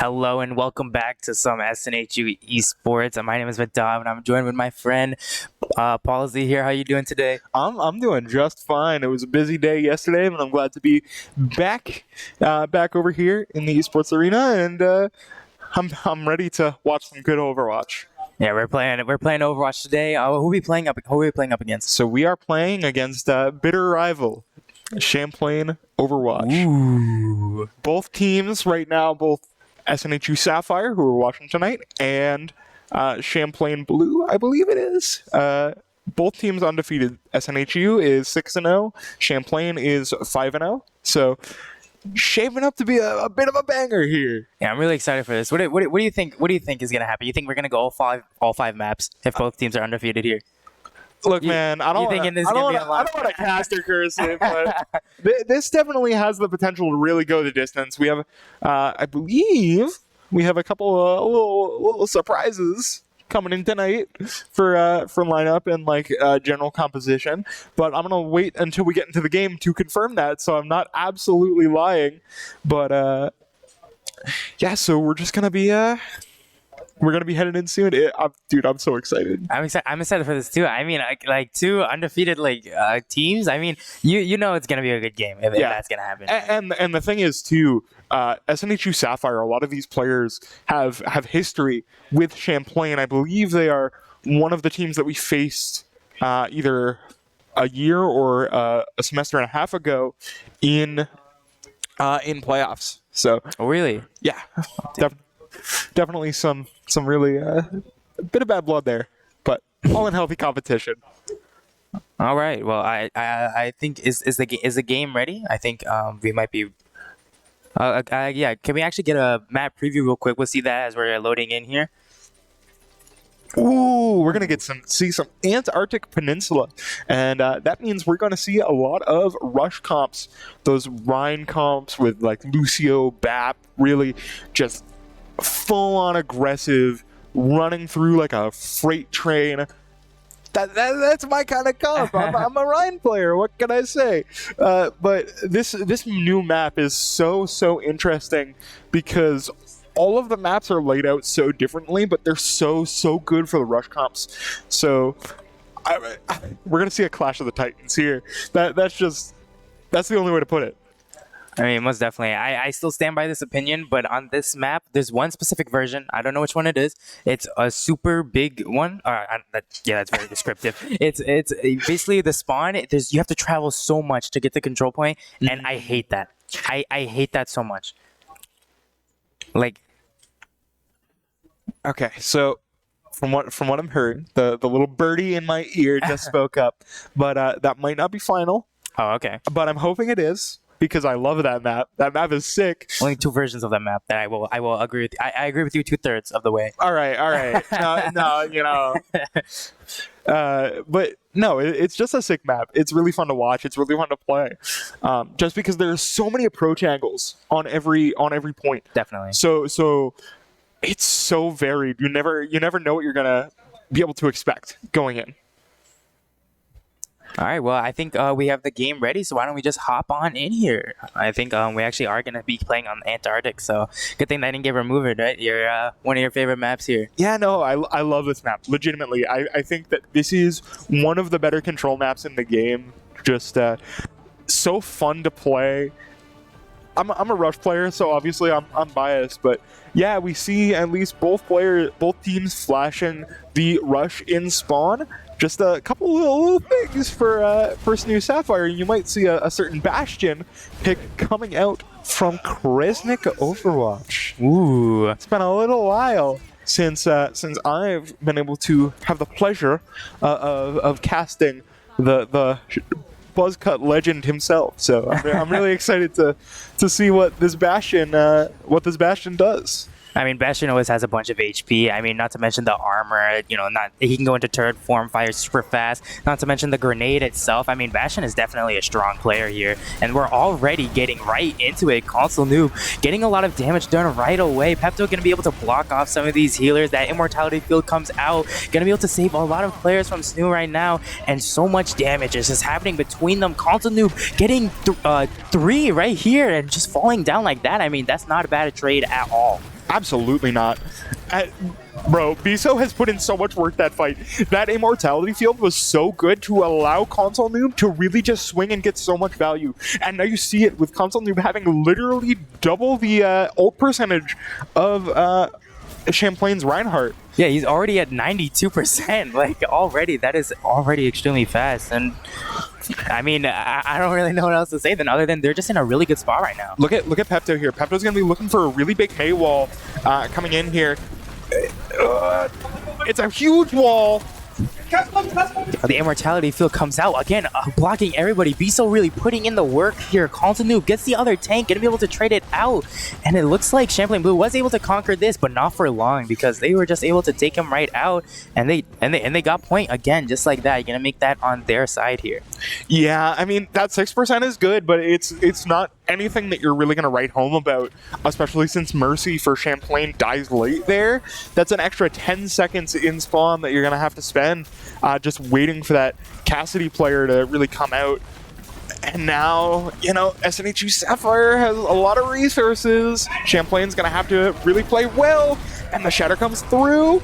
Hello and welcome back to some SNHU esports. My name is Vidal and I'm joined with my friend Paul Z here. How you doing today? I'm doing just fine. It was a busy day yesterday, but I'm glad to be back over here in the esports arena, and I'm ready to watch some good Overwatch. Yeah, we're playing Overwatch today. Who are we playing up against? So we are playing against bitter rival Champlain Overwatch. Ooh. Both teams right now, both SNHU Sapphire, who we're watching tonight, and Champlain Blue, I believe it is. Both teams undefeated. SNHU is 6-0. Champlain is 5-0. So shaping up to be a bit of a banger here. Yeah, I'm really excited for this. What do you think? What do you think is gonna happen? You think we're gonna go all five maps if both teams are undefeated here? Look, man, I don't want to cast or curse it, but this definitely has the potential to really go the distance. We have, I believe, a couple of little surprises coming in tonight for lineup and general composition. But I'm gonna wait until we get into the game to confirm that, so I'm not absolutely lying. But yeah, so we're just gonna be We're gonna be headed in soon. Dude, I'm so excited. I'm excited for this too. I mean, like two undefeated teams. I mean, you know it's gonna be a good game if that's gonna happen. And the thing is too, SNHU Sapphire. A lot of these players have history with Champlain. I believe they are one of the teams that we faced either a year or a semester and a half ago in playoffs. So. Oh, really? Yeah. Definitely some really a bit of bad blood there, but all in healthy competition. All right. Well, I think is the game ready? I think we might be. Yeah. Can we actually get a map preview real quick? We'll see that as we're loading in here. Ooh, we're gonna see some Antarctic Peninsula, and that means we're gonna see a lot of rush comps, those Rhine comps with like Lucio, Bap, really just full-on aggressive, running through like a freight train. That's my kind of comp. I'm a Rhine player. What can I say? But this new map is so interesting because all of the maps are laid out so differently, but they're so good for the rush comps. So we're gonna see a clash of the Titans here. That's the only way to put it. I mean, most definitely. I still stand by this opinion, but on this map, there's one specific version. I don't know which one it is. It's a super big one. That's very descriptive. It's basically the spawn. You have to travel so much to get the control point, and I hate that. I hate that so much. Like, okay, so from what I'm hearing, the little birdie in my ear just spoke up, but that might not be final. Oh, okay. But I'm hoping it is, because I love that map. That map is sick. Only two versions of that map that I will agree with. I agree with you 2/3 of the way. All right. No, you know. But no, it's just a sick map. It's really fun to watch. It's really fun to play. Just because there's so many approach angles on every point. Definitely. So it's so varied. You never know what you're gonna be able to expect going in. All right, well, I think we have the game ready, so why don't we just hop on in here? I think we actually are going to be playing on Antarctic, so good thing that I didn't get removed, right? You're one of your favorite maps here. Yeah, no, I love this map. Legitimately, I think that this is one of the better control maps in the game. Just so fun to play. I'm a rush player, so obviously I'm biased, but yeah, we see at least both teams flashing the rush in spawn. Just a couple little things for SNHU Sapphire. You might see a certain Bastion pick coming out from Kresnik Overwatch. Ooh, it's been a little while since I've been able to have the pleasure of casting the Buzzcut legend himself. So I'm really excited to see what this Bastion does. I mean, Bastion always has a bunch of HP. I mean, not to mention the armor. He can go into turret form, fire super fast. Not to mention the grenade itself. I mean, Bastion is definitely a strong player here, and we're already getting right into it. Console Noob getting a lot of damage done right away. Pepto gonna be able to block off some of these healers. That immortality field comes out, gonna be able to save a lot of players from SNHU right now, and so much damage is just happening between them. Console Noob getting 3 right here and just falling down like that. I mean, that's not a bad trade at all. Absolutely not. Bro, Biso has put in so much work that fight. That immortality field was so good to allow Console Noob to really just swing and get so much value. And now you see it with Console Noob having literally double the ult percentage of Champlain's Reinhardt. Yeah, he's already at 92%. Like, already, that is already extremely fast. And I mean, I don't really know what else to say then, other than they're just in a really good spot right now. Look at Pepto here. Pepto's gonna be looking for a really big May wall coming in here. It's a huge wall. The immortality field comes out again, blocking everybody. Biso really putting in the work here. Console Noob gets the other tank, gonna be able to trade it out, and it looks like Champlain Blue was able to conquer this, but not for long because they were just able to take him right out, and they got point again, just like that. You're gonna make that on their side here. Yeah, I mean that 6% is good, but it's not anything that you're really gonna write home about, especially since Mercy for Champlain dies late there. That's an extra 10 seconds in spawn that you're gonna have to spend just waiting for that Cassidy player to really come out. And now, you know, SNHU Sapphire has a lot of resources. Champlain's gonna have to really play well, and the Shatter comes through.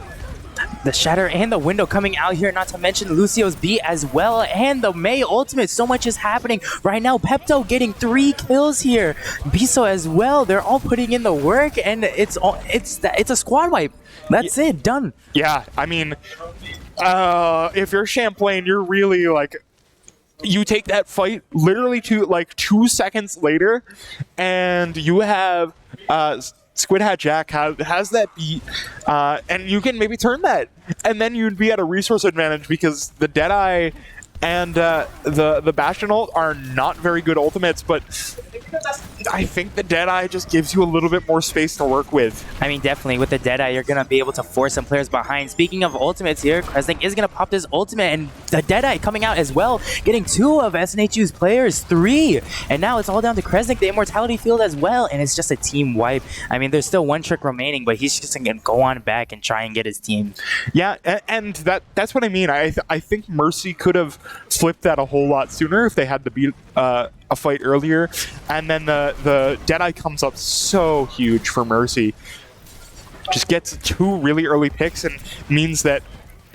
The Shatter and the window coming out here, not to mention Lucio's B as well, and the May ultimate. So much is happening right now. Pepto getting 3 kills here. Biso as well. They're all putting in the work, and it's a squad wipe. That's it, done. Yeah, I mean, if you're Champlain, you're really like, you take that fight literally to like 2 seconds later, and you have Squid Hat Jack has that beat, and you can maybe turn that, and then you'd be at a resource advantage because the Deadeye and the Bastion ult are not very good ultimates, but I think the Deadeye just gives you a little bit more space to work with. I mean, definitely with the Deadeye, you're going to be able to force some players behind. Speaking of ultimates here, Kresnik is going to pop this ultimate, and the Deadeye coming out as well, getting 2 of SNHU's players, 3. And now it's all down to Kresnik, the immortality field as well, and it's just a team wipe. I mean, there's still 1 trick remaining, but he's just going to go on back and try and get his team. Yeah, and that's what I mean. I think Mercy could have flipped that a whole lot sooner if they had to beat a fight earlier, and then the Deadeye comes up so huge for Mercy. Just gets 2 really early picks and means that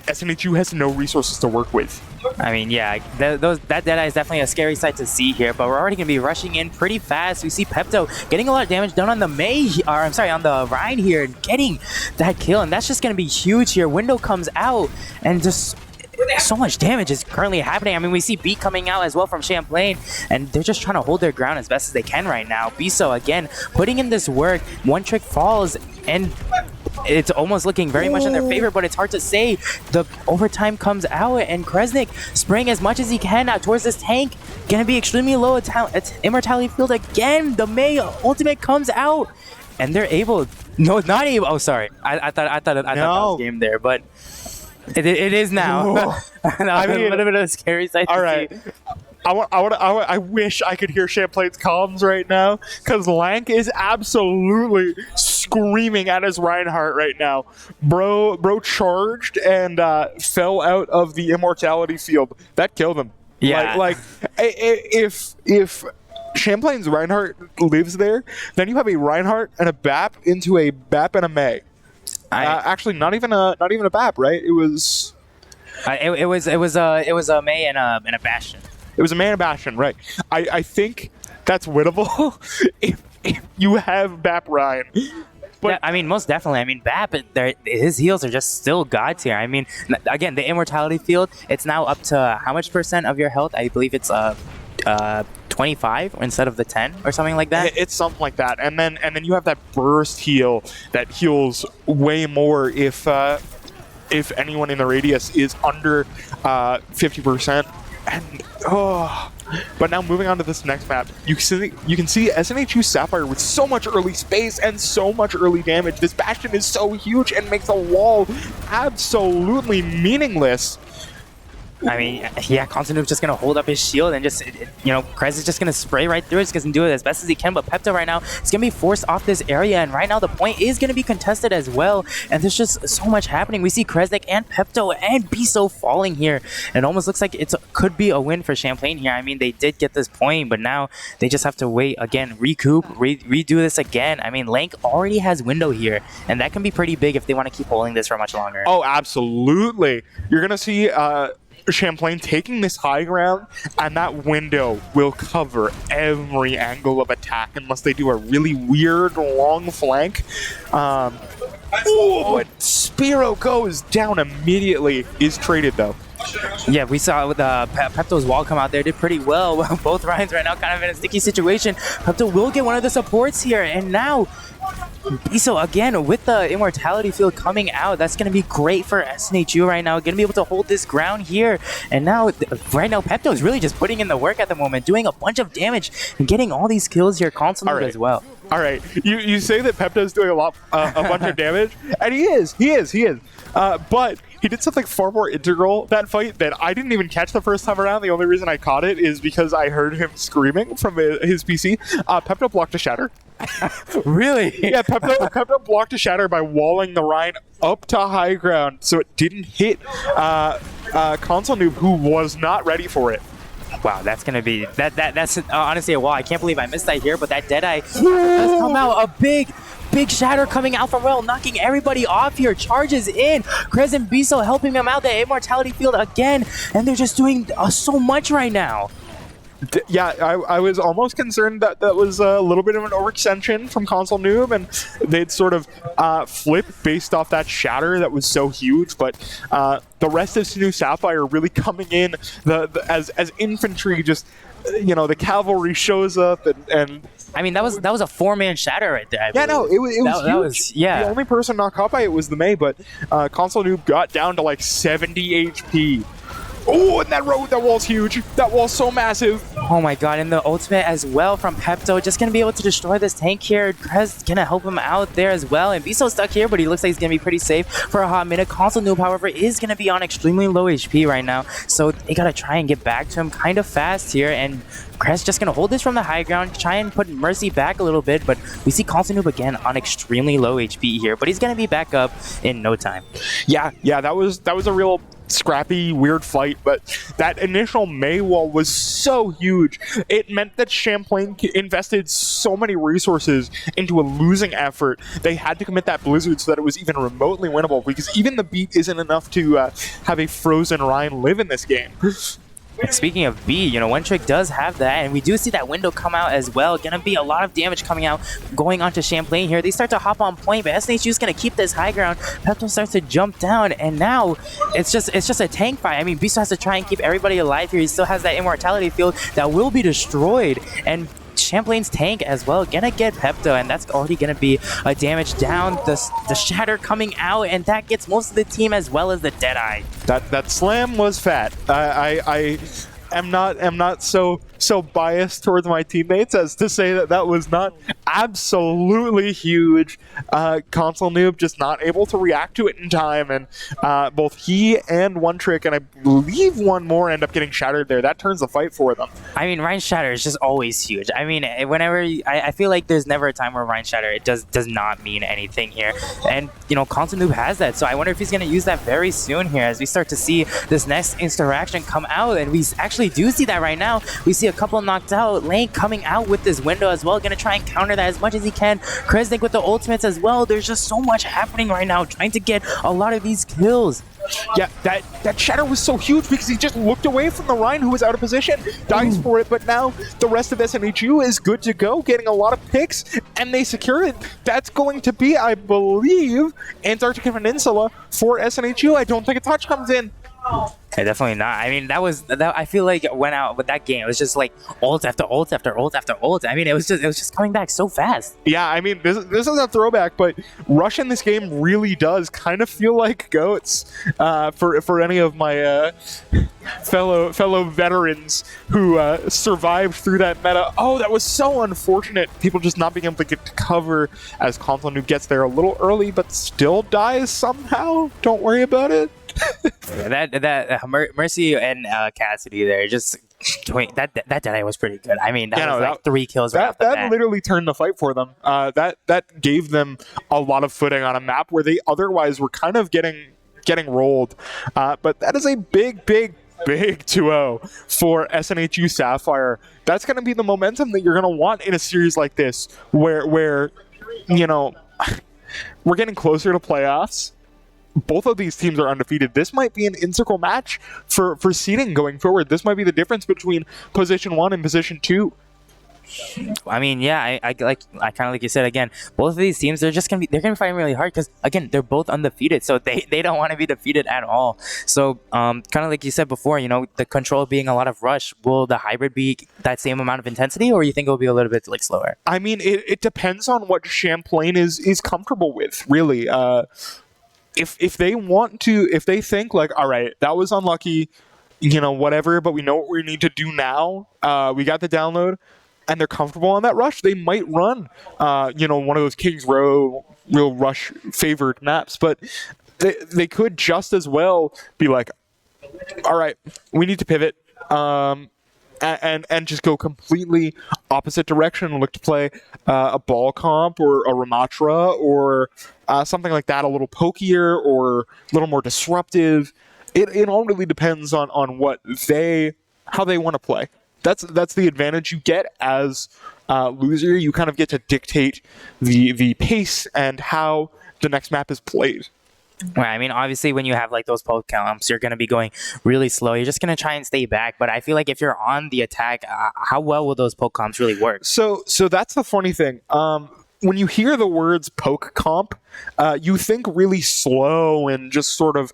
SNHU has no resources to work with. I mean, yeah, that Deadeye is definitely a scary sight to see here, but we're already going to be rushing in pretty fast. We see Pepto getting a lot of damage done on the on the Rhine here, and getting that kill, and that's just going to be huge here. Window comes out, and just so much damage is currently happening. I mean, we see B coming out as well from Champlain, and they're just trying to hold their ground as best as they can right now. Biso, again, putting in this work. 1 trick falls, and it's almost looking very much in their favor, but it's hard to say. The overtime comes out, and Kresnik spraying as much as he can out towards this tank. Gonna be extremely low. It's immortality field again. The May ultimate comes out, and they're able. No, not able. Oh, sorry. I thought that was game there, but it is now. I mean, a little bit of a scary sight. All right. See. I wish I could hear Champlain's comms right now, because Lank is absolutely screaming at his Reinhardt right now. Bro charged and fell out of the immortality field. That killed him. Yeah. Like if Champlain's Reinhardt lives there, then you have a Reinhardt and a BAP into a BAP and a May. Actually, not even a BAP, right? It was a May and a Bastion. It was a May and a Bastion, right? I think that's winnable if you have BAP Ryan. But yeah, I mean, most definitely. I mean, BAP, his heals are just still gods here. I mean, again, the immortality field, it's now up to how much % of your health? I believe it's 25 instead of the 10 or something like that. It's something like that, and then you have that burst heal that heals way more if anyone in the radius is under 50%. And but now moving on to this next map, you can see SNHU Sapphire with so much early space and so much early damage. This Bastion is so huge and makes a wall absolutely meaningless. I mean, yeah, Constantino's just going to hold up his shield and just, Krez is just going to spray right through it. He's going to do it as best as he can, but Pepto right now is going to be forced off this area, and right now the point is going to be contested as well, and there's just so much happening. We see Kreznik and Pepto and Biso falling here, and it almost looks like it could be a win for Champlain here. I mean, they did get this point, but now they just have to wait again, recoup, redo this again. I mean, Lank already has window here, and that can be pretty big if they want to keep holding this for much longer. Oh, absolutely. You're going to see Champlain taking this high ground, and that window will cover every angle of attack unless they do a really weird long flank. But Spiro goes down immediately. Is traded though. Yeah, we saw with Pepto's wall come out there, did pretty well. Both Ryans right now kind of in a sticky situation. Pepto will get one of the supports here, and now Biso again with the immortality field coming out. That's going to be great for SNHU right now. Going to be able to hold this ground here. And now, right now, Pepto is really just putting in the work at the moment, doing a bunch of damage and getting all these kills here constantly as well. All right, you say that Pepto's doing a bunch of damage, and he is. But he did something far more integral that fight that I didn't even catch the first time around. The only reason I caught it is because I heard him screaming from his PC. Pepto blocked a shatter. Really? Yeah, Pepto blocked a shatter by walling the Rhine up to high ground so it didn't hit Console Noob, who was not ready for it. Wow, that's gonna be that's honestly a wall. I can't believe I missed that here, but that Deadeye has come out. A big shatter coming out from Royal, knocking everybody off here. Charges in. Krez and Biso helping them out. The immortality field again, and they're just doing so much right now. Yeah, I was almost concerned that was a little bit of an overextension from Console Noob, and they'd sort of flip based off that shatter that was so huge. But the rest of SNHU Sapphire really coming in as infantry. Just the cavalry shows up, and I mean that was a 4-man shatter right there. Yeah, no, it was huge. The only person not caught by it was the Mei, but Console Noob got down to like 70 HP. Oh, and that wall's huge. That wall's so massive. Oh my god, and the ultimate as well from Pepto. Just going to be able to destroy this tank here. Krez going to help him out there as well. And Biso's stuck here, but he looks like he's going to be pretty safe for a hot minute. Console Noob, however, is going to be on extremely low HP right now. So they got to try and get back to him kind of fast here. And Krez just going to hold this from the high ground, try and put Mercy back a little bit. But we see Console Noob again on extremely low HP here. But he's going to be back up in no time. Yeah, that was a real scrappy, weird fight, but that initial Mei wall was so huge. It meant that Champlain invested so many resources into a losing effort. They had to commit that blizzard so that it was even remotely winnable, because even the beat isn't enough to have a frozen Rhine live in this game. Speaking of B, One Trick does have that, and we do see that window come out as well. Gonna be a lot of damage coming out, going onto Champlain here. They start to hop on point, but SNHU is gonna keep this high ground. Pepto starts to jump down, and now it's just a tank fight. I mean, Biso has to try and keep everybody alive here. He still has that immortality field that will be destroyed, and Champlain's tank as well gonna get Pepto, and that's already gonna be a damage down. The shatter coming out, and that gets most of the team as well as the Deadeye. That slam was fat. I am not so biased towards my teammates as to say that was not absolutely huge. Console Noob just not able to react to it in time, and both he and One Trick, and I believe one more, end up getting shattered there. That turns the fight for them. I mean, Rhine Shatter is just always huge. I mean, whenever I feel like there's never a time where Rhine Shatter it does not mean anything here, and Console Noob has that. So I wonder if he's gonna use that very soon here as we start to see this next interaction come out, and we actually do see that right now. We see a couple knocked out. Lane coming out with this window as well, gonna try and counter that as much as he can. Kreznik with the ultimates as well. There's just so much happening right now, trying to get a lot of these kills. Yeah, that shatter was so huge because he just looked away from the Rhine, who was out of position, dies for it, but now the rest of SNHU is good to go, getting a lot of picks, and they secure it. That's going to be, I believe, Antarctic Peninsula for SNHU. I don't think a touch comes in. Yeah, definitely not. I mean, that I feel like it went out with that game. It was just like ult after ult after ult after ult. I mean, it was just coming back so fast. Yeah, I mean, this is a throwback, but Rush in this game really does kind of feel like goats for any of my fellow veterans who survived through that meta. Oh, that was so unfortunate. People just not being able to get to cover as Champlain, who gets there a little early but still dies somehow. Don't worry about it. Mercy and Cassidy there just that Deadeye was pretty good. I mean, that was like 3 kills right off the bat. That literally turned the fight for them. That gave them a lot of footing on a map where they otherwise were kind of getting rolled. But that is a big 2-0 for SNHU Sapphire. That's going to be the momentum that you're going to want in a series like this, where you know, we're getting closer to playoffs. Both of these teams are undefeated. This might be an integral match for seeding going forward. This might be the difference between position 1 and position 2. I mean, yeah, I kind of like you said again. Both of these teams, they're gonna be fighting really hard because again, they're both undefeated, so they don't want to be defeated at all. So kind of like you said before, you know, the control being a lot of rush, will the hybrid be that same amount of intensity, or you think it'll be a little bit like slower? I mean, it depends on what Champlain is comfortable with, really. If they want to, if they think like, all right, that was unlucky, you know, whatever, but we know what we need to do now. We got the download, and they're comfortable on that rush. They might run, you know, one of those Kings Row real rush favored maps, but they could just as well be like, all right, we need to pivot. And just go completely opposite direction and look to play a ball comp or a Ramatra or something like that, a little pokier or a little more disruptive. It all really depends on how they want to play. That's the advantage you get as loser. You kind of get to dictate the pace and how the next map is played. Right. I mean, obviously, when you have like those poke comps, you're going to be going really slow. You're just going to try and stay back. But I feel like if you're on the attack, how well will those poke comps really work? So that's the funny thing. When you hear the words poke comp, you think really slow and just sort of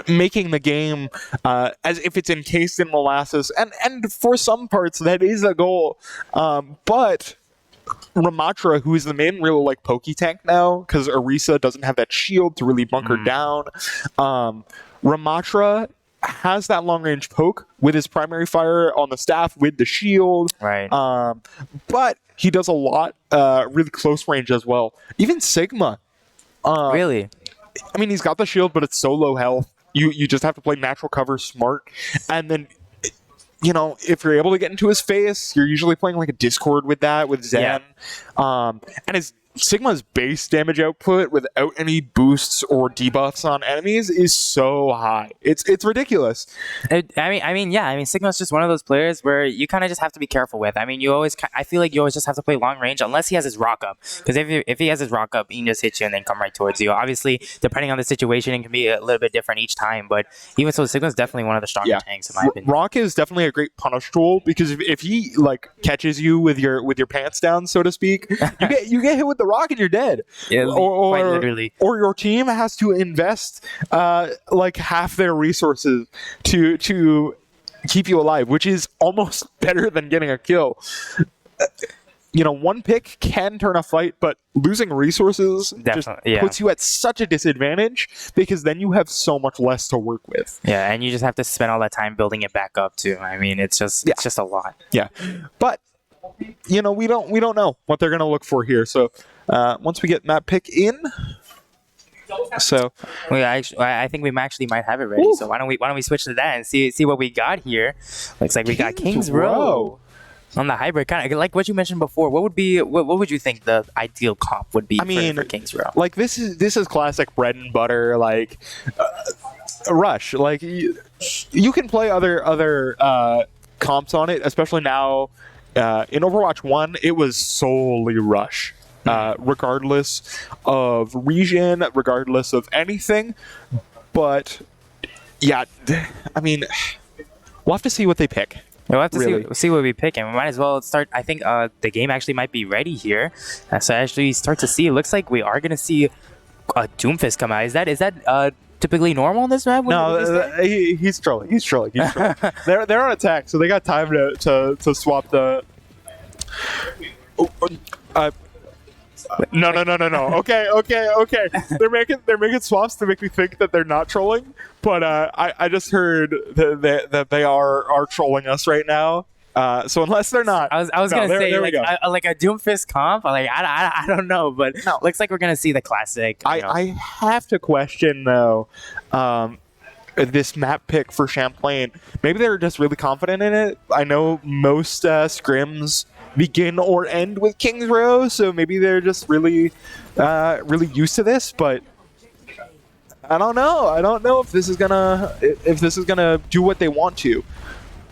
making the game as if it's encased in molasses. And for some parts, that is a goal. But Ramatra, who is the main real like pokey tank now, because Orisa doesn't have that shield to really bunker down. Ramatra has that long range poke with his primary fire on the staff with the shield. Right. But he does a lot really close range as well. Even Sigma. Really? I mean, he's got the shield, but it's so low health. You just have to play natural cover smart, and then, you know, if you're able to get into his face, you're usually playing like a Discord with that, with Zen. Yeah. And his Sigma's base damage output without any boosts or debuffs on enemies is so high. It's ridiculous. I mean, Sigma's just one of those players where you kind of just have to be careful with. I mean, I feel like you always just have to play long range unless he has his rock up. Because if he has his rock up, he can just hit you and then come right towards you. Obviously, depending on the situation, it can be a little bit different each time. But even so, Sigma's definitely one of the stronger tanks in my opinion. Rock is definitely a great punish tool because if he like catches you with your pants down, so to speak, you get hit with the rock and you're dead. Yeah, quite literally. Or your team has to invest like half their resources to keep you alive, which is almost better than getting a kill. You know, one pick can turn a fight, but losing resources puts you at such a disadvantage because then you have so much less to work with. Yeah, and you just have to spend all that time building it back up too. I mean, it's just a lot. Yeah, but you know, we don't know what they're gonna look for here. So once we get map pick in, so I think we actually might have it ready. Ooh. So why don't we switch to that and see what we got here? Looks like we got Kings Row on the hybrid, kind of like what you mentioned before. What would you think the ideal comp would be for Kings Row? Like this is classic bread and butter, like rush. Like you can play other comps on it, especially now in Overwatch 1. It was solely rush. Regardless of region, regardless of anything. But yeah, I mean, we'll have to see what they pick. We'll have to see what we pick, and we might as well start. I think the game actually might be ready here. So actually start to see. It looks like we are going to see a Doomfist come out. Is that typically normal in this map? No, he's trolling. He's trolling. They're on attack, so they got time to swap the. No. Okay. They're making swaps to make me think that they're not trolling, but I just heard that they are trolling us right now. So unless they're not, I was no, gonna say there we go. like a Doomfist comp. Like I don't know, but No. looks like we're gonna see the classic. I have to question though. This map pick for Champlain. Maybe they're just really confident in it. I know most scrims begin or end with King's Row, so maybe they're just really used to this. But I don't know. I don't know if this is gonna do what they want to.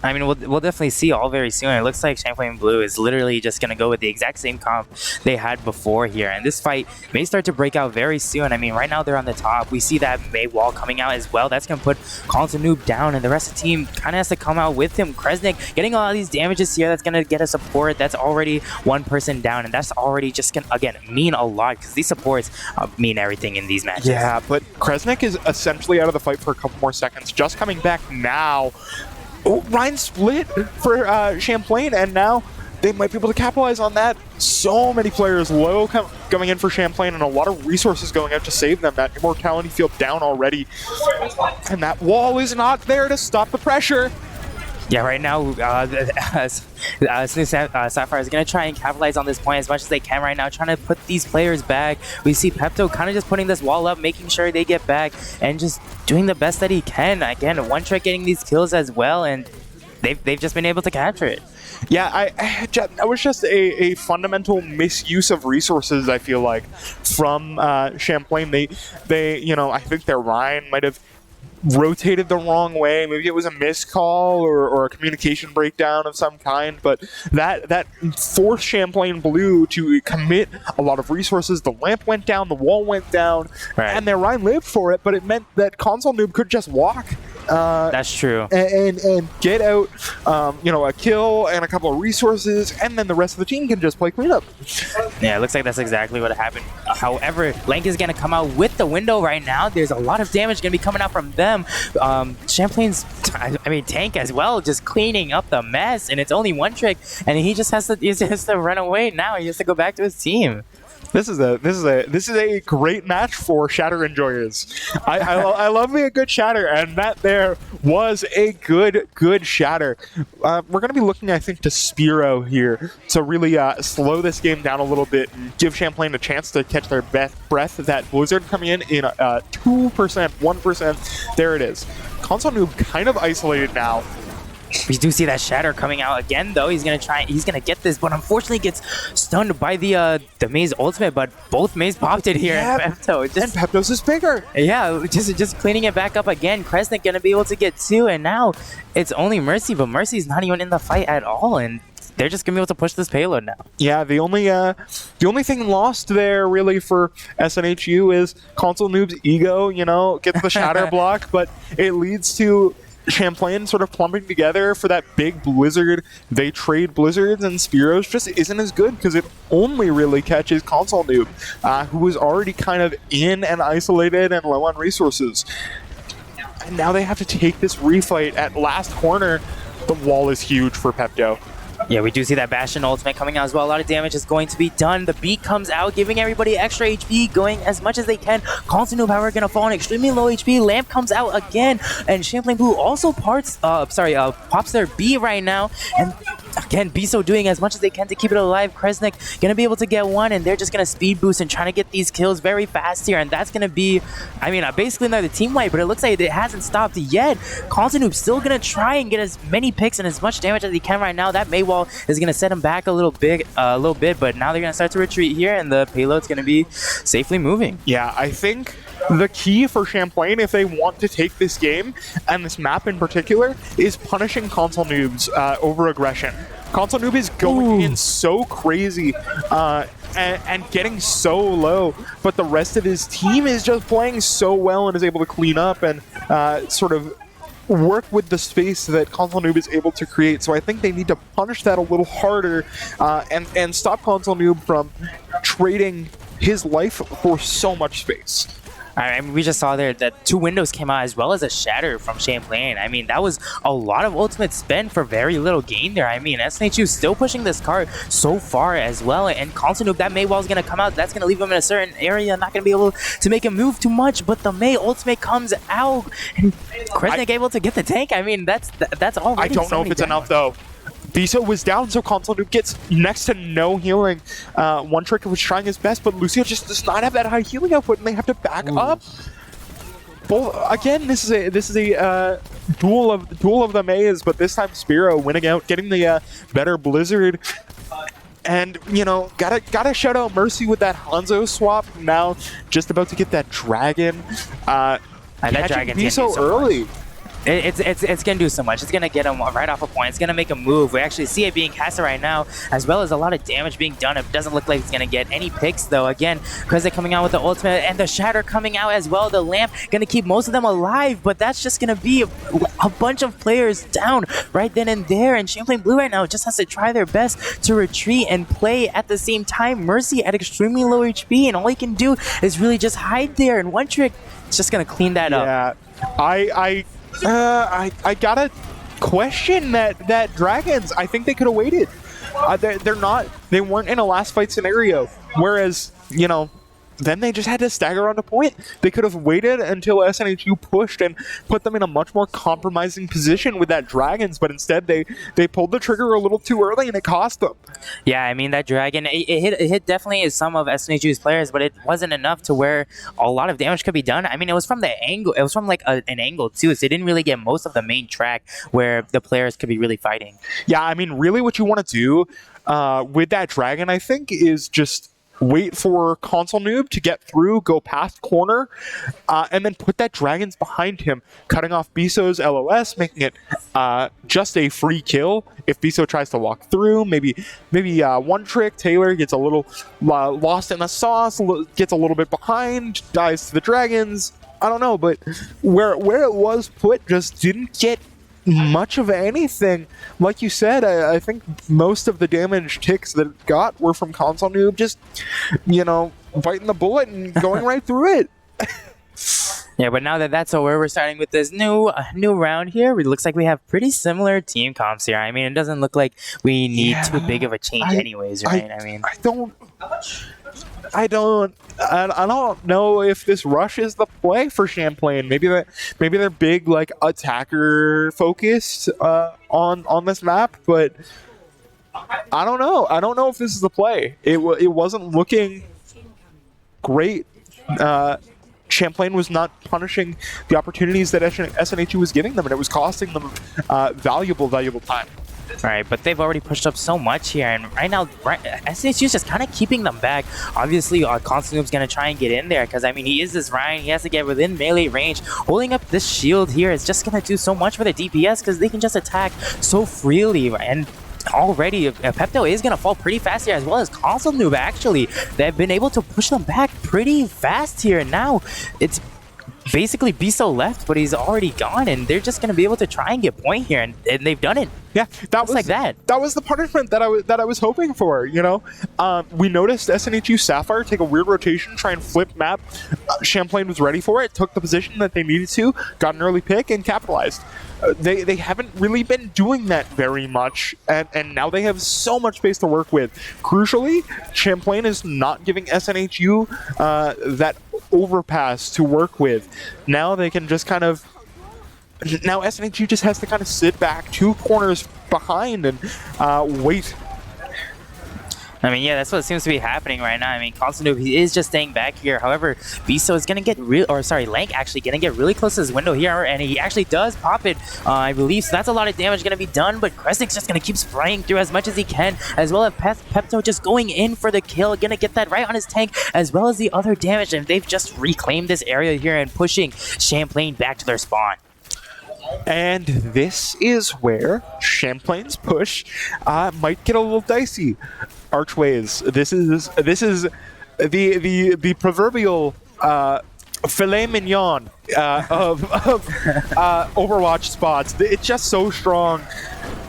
I mean, we'll definitely see all very soon. It looks like Champlain Blue is literally just going to go with the exact same comp they had before here. And this fight may start to break out very soon. I mean, right now they're on the top. We see that May wall coming out as well. That's going to put Noob down, and the rest of the team kind of has to come out with him. Kresnik getting a lot of these damages here. That's going to get a support. That's already one person down, and that's already just going to, again, mean a lot because these supports mean everything in these matches. Yeah, but Kresnik is essentially out of the fight for a couple more seconds. Just coming back now. Oh, Ryan split for Champlain, and now they might be able to capitalize on that. So many players low coming in for Champlain, and a lot of resources going out to save them. That immortality field down already, and that wall is not there to stop the pressure. Yeah, right now, Sapphire is going to try and capitalize on this point as much as they can right now, trying to put these players back. We see Pepto kind of just putting this wall up, making sure they get back, and just doing the best that he can. Again, one trick getting these kills as well, and they've just been able to capture it. Yeah, that was just a fundamental misuse of resources, I feel like, from Champlain. They I think their Ryan might have rotated the wrong way. Maybe it was a miscall or a communication breakdown of some kind, but that forced Champlain Blue to commit a lot of resources. The lamp went down, the wall went down, and their Ryan lived for it, but it meant that Console Noob could just walk. That's true. And get out, a kill and a couple of resources, and then the rest of the team can just play cleanup. Yeah, it looks like that's exactly what happened. However, Lank is going to come out with the window right now. There's a lot of damage going to be coming out from them. Champlain's, Tank as well, just cleaning up the mess, and it's only one trick, and he just has to run away now. He has to go back to his team. This is a great match for Shatter enjoyers. I love me a good Shatter, and that there was a good Shatter. We're going to be looking, I think, to Spiro here to really slow this game down a little bit and give Champlain a chance to catch their breath. That Blizzard coming in 2%, 1%. There it is. Console Noob kind of isolated now. We do see that Shatter coming out again, though. He's gonna get this, but unfortunately gets stunned by the Maze ultimate. But both Maze popped it here, yeah, and Pepto's is bigger. Yeah, just cleaning it back up again. Kresnik gonna be able to get two, and now it's only Mercy, but Mercy's not even in the fight at all, and they're just gonna be able to push this payload now. Yeah, the only thing lost there really for SNHU is Console Noob's ego. Gets the Shatter block, but it leads to Champlain sort of plumbing together for that big Blizzard. They trade Blizzards, and Spiro's just isn't as good because it only really catches Console Noob, who was already kind of in and isolated and low on resources. And now they have to take this refight at last corner. The wall is huge for Pepto. Yeah, we do see that Bastion ultimate coming out as well. A lot of damage is going to be done. The beat comes out, giving everybody extra HP, going as much as they can. Constant Noob, however, going to fall on extremely low HP. Lamp comes out again, and Champlain Blue also pops their B right now. And again, Biso doing as much as they can to keep it alive. Kresnik going to be able to get one, and they're just going to speed boost and trying to get these kills very fast here. And that's going to be, basically another team wipe, but it looks like it hasn't stopped yet. Constant Noob still going to try and get as many picks and as much damage as he can right now. That Maywall is going to set him back a little bit, but now they're going to start to retreat here, and the payload's going to be safely moving. Yeah, I think the key for Champlain, if they want to take this game, and this map in particular, is punishing Console Noob's over-aggression. Console Noob is going in so crazy and getting so low, but the rest of his team is just playing so well and is able to clean up and sort of work with the space that Console Noob is able to create. So I think they need to punish that a little harder and stop Console Noob from trading his life for so much space. I mean, we just saw there that 2 windows came out as well as a shatter from Champlain. I mean, that was a lot of ultimate spend for very little gain there. I mean, SNHU still pushing this card so far as well. And Constant Noob, that Mei wall is going to come out. That's going to leave him in a certain area, not going to be able to make him move too much. But the Mei ultimate comes out. And Kresnik able to get the tank. I mean, that's all. I don't know if it's enough, though. Biso was down, so Console Noob gets next to no healing. One Trick was trying his best, but Lucio just does not have that high healing output, and they have to back up. Both, again, this is a duel of the Maze, but this time Spiro winning out, getting the better Blizzard. And, you know, gotta shout out Mercy with that Hanzo swap. Now just about to get that Dragon. That Dragon's Biso early. It's gonna do so much. It's gonna get him right off a point. It's gonna make him move. We actually see it being casted right now, as well as a lot of damage being done. It doesn't look like it's gonna get any picks though. Again, because they're coming out with the ultimate and the shatter coming out as well. The lamp gonna keep most of them alive, but that's just gonna be a bunch of players down right then and there. And Champlain Blue right now just has to try their best to retreat and play at the same time. Mercy at extremely low HP, and all he can do is really just hide there. And One Trick is just gonna clean that up. Yeah, I gotta question that Dragons. I think they could have waited. They weren't in a last fight scenario. Whereas, you know, then they just had to stagger on the point. They could have waited until SNHU pushed and put them in a much more compromising position with that Dragons, but instead they pulled the trigger a little too early and it cost them. Yeah, I mean, that Dragon, it hit definitely some of SNHU's players, but it wasn't enough to where a lot of damage could be done. I mean, it was from the angle, it was from like an angle too, so they didn't really get most of the main track where the players could be really fighting. Yeah, I mean, really what you want to do with that Dragon, I think, is just wait for Console Noob to get through, go past corner, and then put that Dragons behind him, cutting off Biso's LOS, making it just a free kill. If Biso tries to walk through, maybe One Trick, Taylor gets a little lost in the sauce, gets a little bit behind, dies to the Dragons. I don't know, but where it was put just didn't get much of anything. Like you said, I think most of the damage ticks that it got were from Console Noob just, you know, biting the bullet and going right through it. Yeah, but now that that's over, we're starting with this new round here. It looks like we have pretty similar team comps here. I mean, it doesn't look like we need too big of a change anyways, right? I don't know if this rush is the play for Champlain. Maybe they're big, like, attacker focused on this map, but I don't know. I don't know if this is the play. It wasn't looking great. Champlain was not punishing the opportunities that SNHU was giving them, and it was costing them valuable time. All right, but they've already pushed up so much here, and right now, SNHU is just kind of keeping them back. Obviously, Constantine's going to try and get in there, because, I mean, he is this Ryan. He has to get within melee range. Holding up this shield here is just going to do so much for the DPS, because they can just attack so freely, and already Pepto is going to fall pretty fast here, as well as Console Noob, actually. They've been able to push them back pretty fast here, and now it's basically Biso left, but he's already gone, and they're just going to be able to try and get point here, and they've done it. Yeah, that was the punishment that I was hoping for. You know, we noticed SNHU Sapphire take a weird rotation, try and flip map. Champlain was ready for it, took the position that they needed to, got an early pick, and capitalized. They haven't really been doing that very much, and now they have so much space to work with. Crucially, Champlain is not giving SNHU that overpass to work with. Now they can just kind of... Now SNHU just has to kind of sit back 2 corners behind and wait. I mean, yeah, that's what seems to be happening right now. I mean, Constantine, he is just staying back here. However, Biso is going to get Lank actually going to get really close to his window here, and he actually does pop it, I believe. So that's a lot of damage going to be done, but Kresnik's just going to keep spraying through as much as he can, as well as Pepto just going in for the kill, going to get that right on his tank, as well as the other damage, and they've just reclaimed this area here and pushing Champlain back to their spawn. And this is where Champlain's push might get a little dicey. Archways. This is the proverbial filet mignon of Overwatch spots. It's just so strong.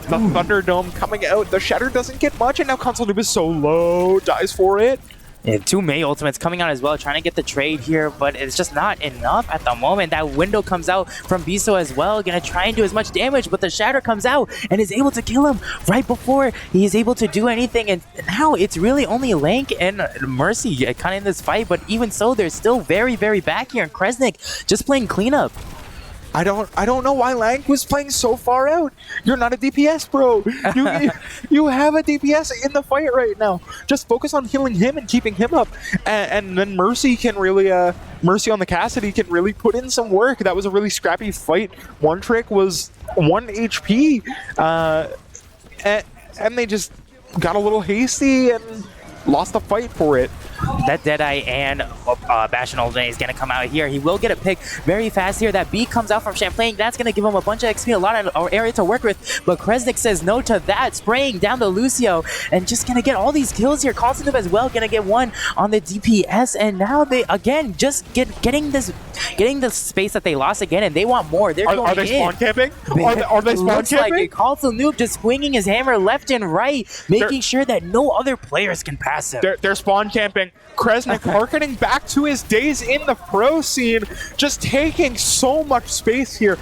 The Thunderdome coming out. The Shatter doesn't get much, and now Console Noob is so low. Dies for it. Yeah, 2 Mei ultimates coming out as well, trying to get the trade here, but it's just not enough at the moment. That window comes out from Biso as well, gonna try and do as much damage, but the Shatter comes out and is able to kill him right before he is able to do anything. And now it's really only Lank and Mercy kind of in this fight, but even so, they're still very, very back here. And Kresnik just playing cleanup. I don't know why Lank was playing so far out. You're not a DPS, bro. You have a DPS in the fight right now. Just focus on healing him and keeping him up, and then Mercy can really Mercy on the Cassidy can really put in some work. That was a really scrappy fight. One Trick was 1 HP, and they just got a little hasty and lost the fight for it. That Deadeye and Bastion Ultimate is going to come out here. He will get a pick very fast here. That B comes out from Champlain. That's going to give him a bunch of XP, a lot of area to work with. But Kresnik says no to that, spraying down to Lucio and just going to get all these kills here. Constantine as well, going to get one on the DPS. And now they, again, just getting the space that they lost again, and they want more. They're going are they spawn camping? Are they spawn camping? Like Constantine just swinging his hammer left and right, making sure that no other players can pass him. They're spawn camping. Kresnik harkening back to his days in the pro scene, just taking so much space here,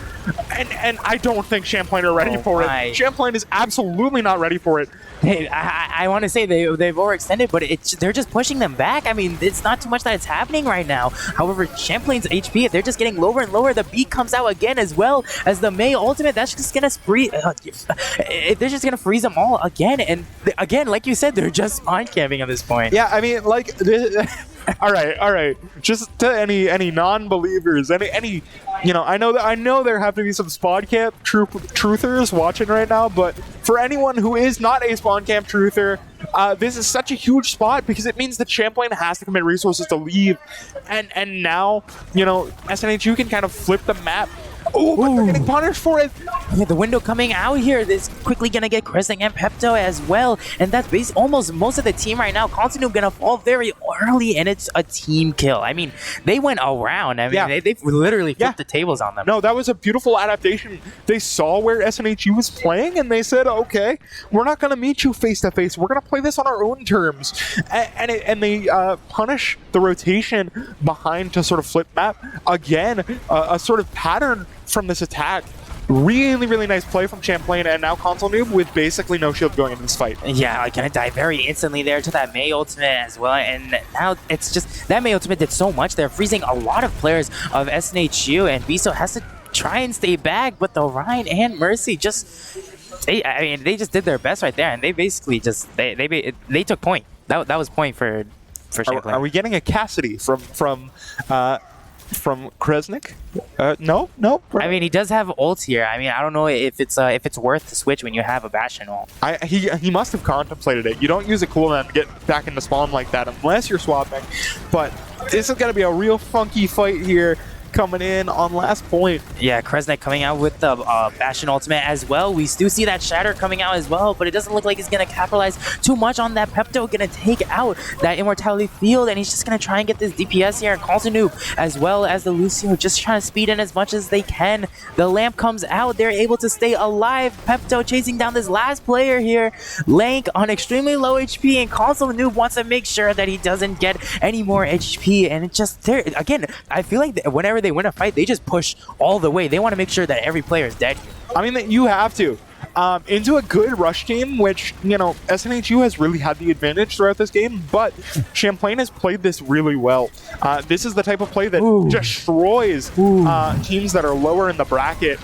and I don't think Champlain are ready for it. Champlain is absolutely not ready for it. Hey, I want to say they've overextended, but they're just pushing them back. I mean, it's not too much that's happening right now. However, Champlain's HP, if they're just getting lower and lower, the beat comes out again as well as the Mei ultimate. That's just gonna they're just gonna freeze them all again. And again, like you said, they're just spawn camping at this point. Yeah, I mean, like, all right. Just to any non-believers, any, you know, I know there have to be some spawn camp truthers watching right now, but for anyone who is not a spawn camp truther, this is such a huge spot because it means that Champlain has to commit resources to leave, and now, you know, SNHU can kind of flip the map. Oh, but they're getting punished for it. Yeah, the window coming out here is quickly going to get Kresnik and Pepto as well. And that's almost most of the team right now. Constantine going to fall very early, and it's a team kill. I mean, they went around. I mean, they literally flipped the tables on them. No, that was a beautiful adaptation. They saw where SNHU was playing, and they said, okay, we're not going to meet you face-to-face. We're going to play this on our own terms. And they punish the rotation behind to sort of flip map. Again, a sort of pattern from this attack. Really, really nice play from Champlain, and now Console Noob with basically no shield going into this fight. Yeah, gonna die very instantly there to that Mei ultimate as well, and now it's just, that Mei ultimate did so much. They're freezing a lot of players of SNHU, and Biso has to try and stay back, but the Ryan and Mercy just, they just did their best right there, and they basically just, they took point. That was point for Champlain. Are we getting a Cassidy from Kresnik? No. I mean, he does have ult here. I mean, I don't know if it's worth to switch when you have a Bastion ult. He must have contemplated it. You don't use a cooldown to get back into spawn like that unless you're swapping. But this is gonna be a real funky fight here. Coming in on last point. Yeah, Kresnik coming out with the Bastion ultimate as well. We do see that Shatter coming out as well, but it doesn't look like he's going to capitalize too much on that. Pepto going to take out that Immortality field, and he's just going to try and get this DPS here. And Noob as well as the Lucio just trying to speed in as much as they can. The lamp comes out. They're able to stay alive. Pepto chasing down this last player here. Lank on extremely low HP, and Noob wants to make sure that he doesn't get any more HP. And it just, again, I feel like whenever they win a fight, they just push all the way. They want to make sure that every player is dead. I mean, you have to. Into a good rush team, which, you know, SNHU has really had the advantage throughout this game, but Champlain has played this really well. This is the type of play that destroys teams that are lower in the bracket.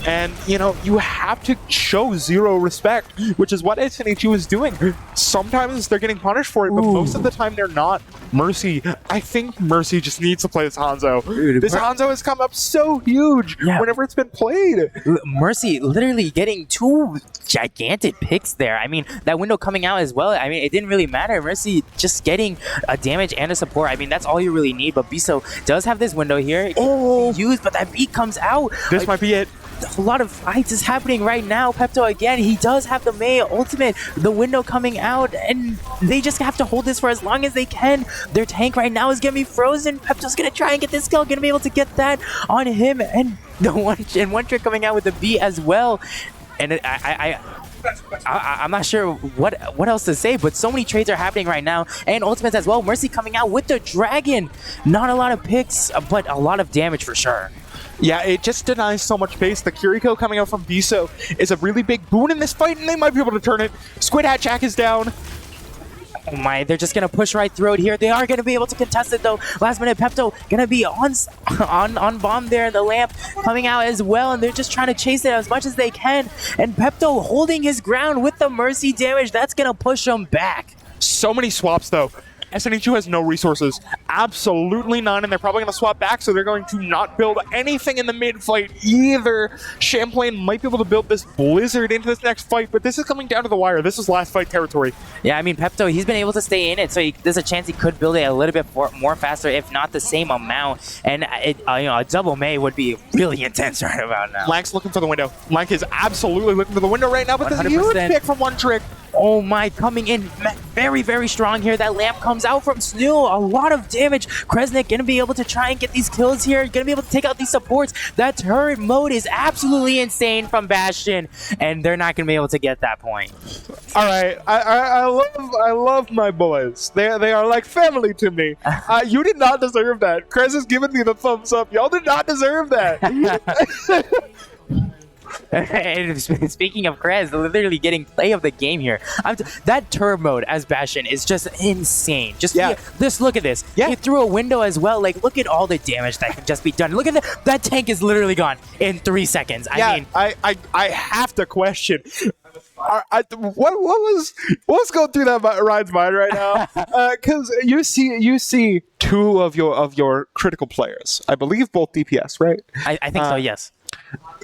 And, you know, you have to show zero respect, which is what SNHU is doing. Sometimes they're getting punished for it, but most of the time they're not. Mercy, I think Mercy just needs to play this Hanzo. Dude, this Hanzo has come up so huge whenever it's been played. Mercy literally getting 2 gigantic picks there. I mean, that window coming out as well, I mean, it didn't really matter. Mercy just getting a damage and a support. I mean, that's all you really need, but Biso does have this window here. Used, but that beat comes out. This might be it. A lot of fights is happening right now. Pepto again, he does have the Mei ultimate, the window coming out, and they just have to hold this for as long as they can. Their tank right now is gonna be frozen. Pepto's gonna try and get this kill, gonna be able to get that on him, and the one trick coming out with the B as well. And I'm not sure what else to say, but so many trades are happening right now, and ultimates as well. Mercy coming out with the dragon. Not a lot of picks, but a lot of damage for sure. Yeah, it just denies so much base. The Kiriko coming out from Biso is a really big boon in this fight, and they might be able to turn it. Squid Hat Jack is down. Oh my, they're just gonna push right through it here. They are gonna be able to contest it though. Last minute Pepto gonna be on bomb there. The lamp coming out as well, and they're just trying to chase it as much as they can. And Pepto holding his ground with the Mercy damage. That's gonna push him back. So many swaps though. SNHU has no resources, absolutely none, and they're probably going to swap back, so they're going to not build anything in the mid fight either. Champlain might be able to build this Blizzard into this next fight, but this is coming down to the wire. This is last fight territory. Yeah, I mean, Pepto, he's been able to stay in it, so there's a chance he could build it a little bit more faster, if not the same amount. And a double May would be really intense right about now. Lank's looking for the window. Lank is absolutely looking for the window right now, but there's a huge pick from one trick. Oh my, coming in very, very strong here. That lamp comes out from SNHU. A lot of damage. Kresnik gonna be able to try and get these kills here. Gonna be able to take out these supports. That turret mode is absolutely insane from Bastion, and they're not gonna be able to get that point. All right, I love my boys. They are like family to me. You did not deserve that. Krez is giving me the thumbs up. Y'all did not deserve that. And speaking of Krez, literally getting play of the game here. That turret mode as Bastion is just insane. Just look at this. Yeah. He threw a window as well. Like, look at all the damage that can just be done. Look at that tank is literally gone in 3 seconds. Yeah, I have to question. What was going through that Ryan's mind right now? Because you see two of your critical players. I believe both DPS, right? I think so. Yes.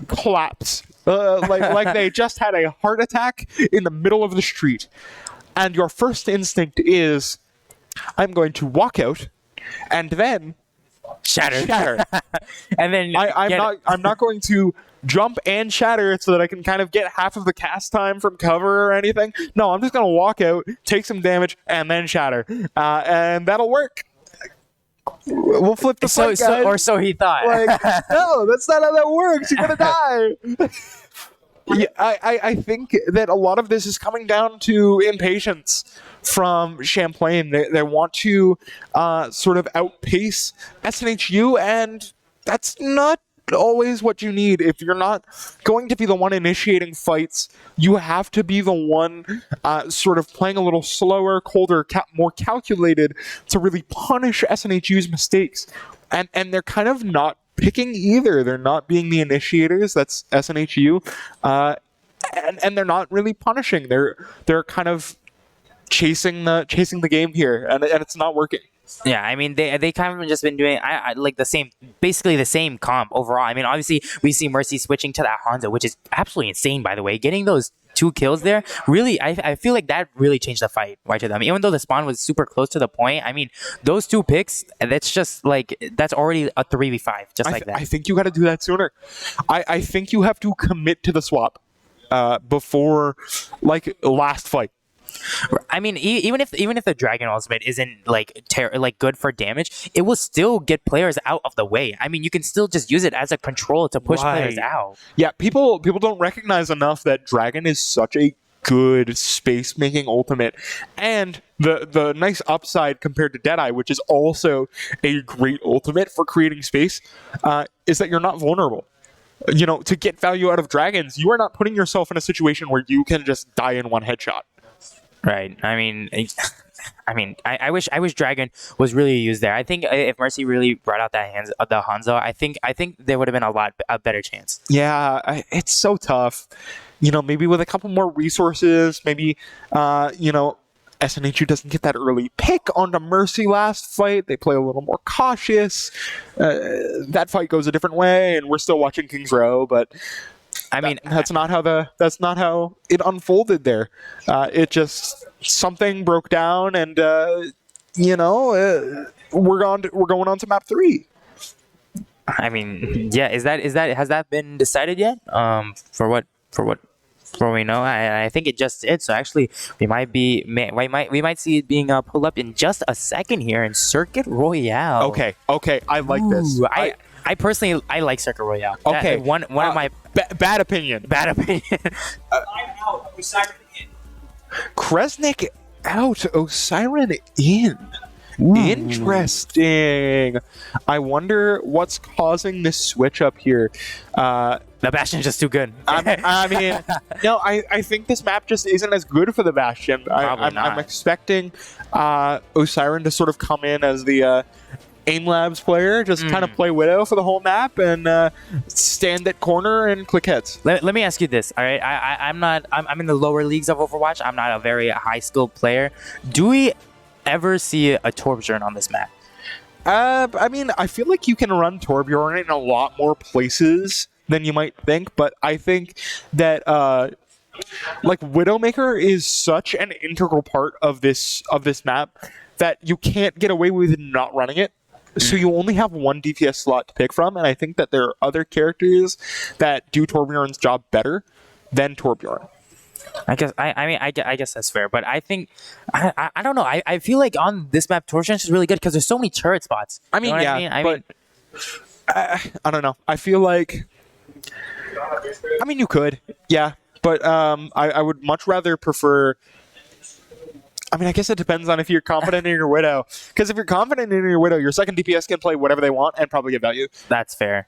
Collapse. Like they just had a heart attack in the middle of the street, and your first instinct is, I'm going to walk out, and then shatter. And then I'm not going to jump and shatter so that I can kind of get half of the cast time from cover or anything. No, I'm just gonna walk out, take some damage, and then shatter, and that'll work. We'll flip the fight, guys. Or so he thought. Like, no, that's not how that works. You're gonna die. Yeah, I think that a lot of this is coming down to impatience from Champlain. They want to sort of outpace SNHU, and that's not always what you need. If you're not going to be the one initiating fights, you have to be the one sort of playing a little slower, colder, more calculated to really punish SNHU's mistakes. And they're kind of not picking either. They're not being the initiators. That's SNHU. And they're not really punishing. They're kind of chasing the game here, and it's not working. Yeah, I mean, they kind of just been doing like basically the same comp overall. I mean, obviously we see Mercy switching to that Hanzo, which is absolutely insane, by the way. Getting those 2 kills there, really, I feel like that really changed the fight right to them. Even though the spawn was super close to the point, I mean, those 2 picks, that's already a 3v5, just like that. I think you got to do that sooner. I think you have to commit to the swap before, like, last fight. I mean, even if the Dragon Ultimate isn't like good for damage, it will still get players out of the way. I mean, you can still just use it as a control to push players out. Yeah, people don't recognize enough that Dragon is such a good space making ultimate, and the nice upside compared to Deadeye, which is also a great ultimate for creating space, is that you're not vulnerable. You know, to get value out of dragons, you are not putting yourself in a situation where you can just die in one headshot. Right. I mean, I wish Dragon was really used there. I think if Mercy really brought out the Hanzo, I think there would have been a better chance. Yeah, it's so tough. You know, maybe with a couple more resources, maybe SNHU doesn't get that early pick onto Mercy last fight. They play a little more cautious. That fight goes a different way, and we're still watching Kings Row, but I mean, that's not how it unfolded there. It just, something broke down, and we're going on to map 3. I mean, yeah, has that been decided yet? For what we know, I think it just is. So actually, we might see it being pulled up in just a second here in Circuit Royale. Okay, I like this. I personally like Circuit Royale. Okay, one of my bad opinion. Bad opinion. Kresnik out, Osiren in. Interesting. I wonder what's causing this switch up here. The Bastion's just too good. I mean, no, I think this map just isn't as good for the Bastion. I'm expecting Osiren to sort of come in as the Aim Labs player, just kind of play Widow for the whole map and stand at corner and click heads. Let me ask you this, all right? I'm in the lower leagues of Overwatch. I'm not a very high skilled player. Do we ever see a Torbjorn on this map? I mean, I feel like you can run Torbjorn in a lot more places than you might think, but I think that like Widowmaker is such an integral part of this map that you can't get away with not running it. So you only have one DPS slot to pick from, and I think that there are other characters that do Torbjorn's job better than Torbjorn. I guess that's fair, but I think I don't know. I feel like on this map, Torbjorn is really good because there's so many turret spots. I mean, I don't know. I feel like, you could, yeah, but I would much rather prefer. I guess it depends on if you're confident in your Widow. Because if you're confident in your Widow, your second DPS can play whatever they want and probably get value. That's fair.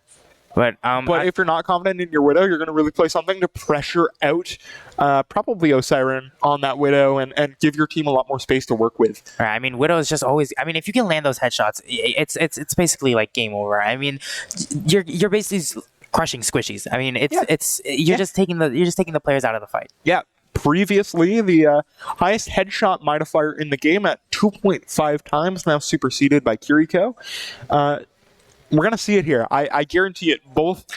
But if you're not confident in your Widow, you're going to really play something to pressure out probably Osiren on that Widow and give your team a lot more space to work with. Right, I mean, Widow is just always. I mean, if you can land those headshots, it's basically like game over. I mean, you're basically crushing squishies. I mean, you're just taking the players out of the fight. Yeah. Previously, the highest headshot modifier in the game at 2.5 times, now superseded by Kiriko. We're going to see it here. I guarantee it. Both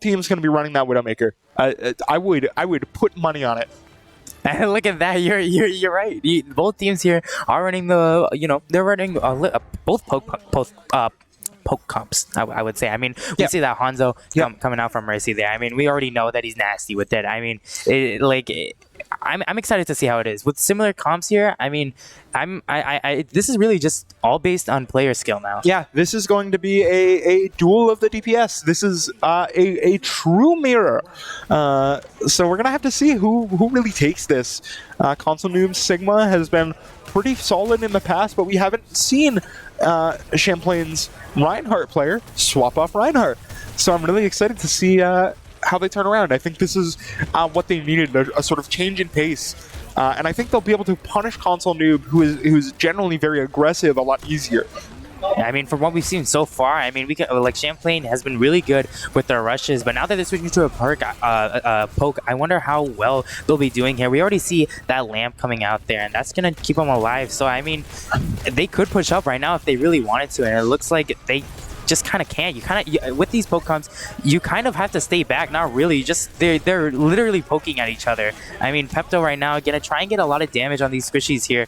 teams going to be running that Widowmaker. I would put money on it. And look at that. You're right. Both teams here are running they're running both poke comps, I would say. I mean, we see that Hanzo coming out from Mercy there. I mean, we already know that he's nasty with it. I mean, I'm excited to see how it is with similar comps here. I mean, this is really just all based on player skill now. Yeah, this is going to be a duel of the DPS. This is a true mirror. So we're gonna have to see who really takes this. Console Noob Sigma has been pretty solid in the past, but we haven't seen Champlain's Reinhardt player swap off Reinhardt. So I'm really excited to see how they turn around. I think this is what they needed, a sort of change in pace. And I think they'll be able to punish Console Noob, who's generally very aggressive, a lot easier. I mean, from what we've seen so far, I mean, Champlain has been really good with their rushes, but now that they're switching to a poke, I wonder how well they'll be doing here. We already see that lamp coming out there, and that's going to keep them alive. So, I mean, they could push up right now if they really wanted to, and it looks like they just kind of can't. With these poke comps, you kind of have to stay back. Not really, they're literally poking at each other. I mean, Pepto right now gonna try and get a lot of damage on these squishies here.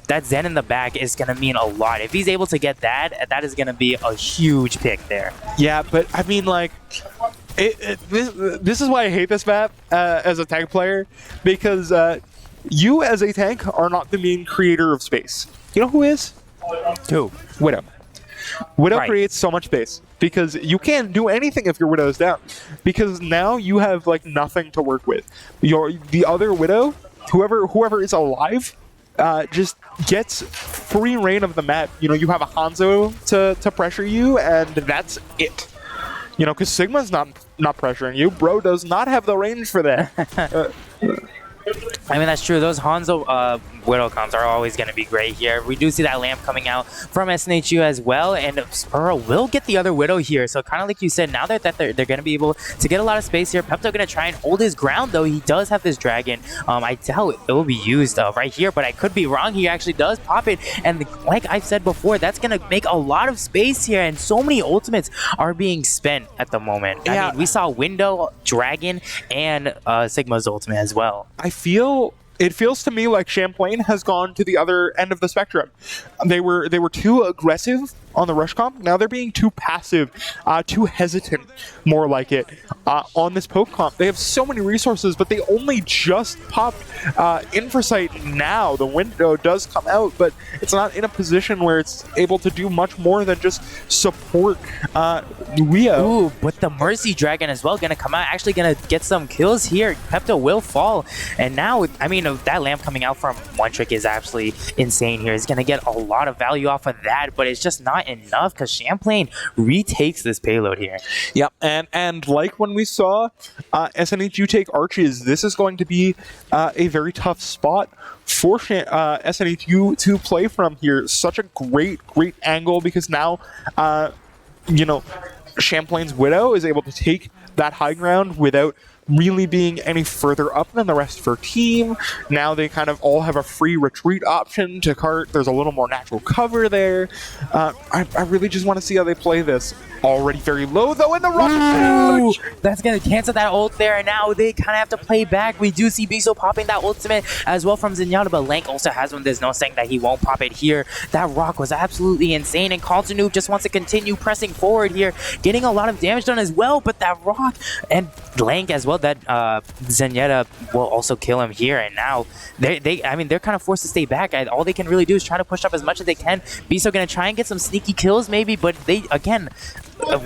That Zen in the back is gonna mean a lot. If he's able to get that is gonna be a huge pick there. Yeah, but I mean, like, this is why I hate this map as a tank player, because you as a tank are not the main creator of space. You know who is? Who? Widow. Widow creates so much space because you can't do anything if your Widow's down, because now you have like nothing to work with. The other Widow, whoever is alive, just gets free reign of the map. You have a Hanzo to pressure you, and that's it. Because Sigma's not pressuring you. Bro does not have the range for that. I mean, that's true. Those Hanzo Widow comps are always going to be great here. We do see that lamp coming out from SNHU as well, and Spurl will get the other Widow here. So kind of like you said, now that they're going to be able to get a lot of space here, Pepto going to try and hold his ground, though. He does have this dragon. I doubt it will be used right here, but I could be wrong. He actually does pop it, and like I've said before, that's going to make a lot of space here, and so many ultimates are being spent at the moment. Yeah. I mean, we saw Window, Dragon, and Sigma's ultimate as well. It feels to me like Champlain has gone to the other end of the spectrum. They were too aggressive on the rush comp. Now they're being too passive, too hesitant, more like it, on this poke comp. They have so many resources, but they only just popped Infrasight now. The window does come out, but it's not in a position where it's able to do much more than just support Luio. Ooh, but the Mercy Dragon as well gonna come out, actually gonna get some kills here. Pepto will fall, and now, I mean, that lamp coming out from One Trick is absolutely insane here. He's gonna get a lot of value off of that, but it's just not enough because Champlain retakes this payload here. Yep, and like when we saw SNHU take Arches, this is going to be a very tough spot for SNHU to play from here. Such a great angle, because now, you know, Champlain's Widow is able to take that high ground without really being any further up than the rest of her team. Now they kind of all have a free retreat option to cart. There's a little more natural cover there. I really just want to see how they play this. Already very low though in the rocket. That's gonna cancel that ult there, and now they kind of have to play back. We do see Biso popping that ultimate as well from Zenyatta, but Lank also has one. There's no saying that he won't pop it here. That rock was absolutely insane, and Kaltanu just wants to continue pressing forward here, getting a lot of damage done as well, but that rock and Lank as well, that Zenyatta will also kill him here, and now I mean, they're kind of forced to stay back. All they can really do is try to push up as much as they can. Biso gonna try and get some sneaky kills maybe, but they, again,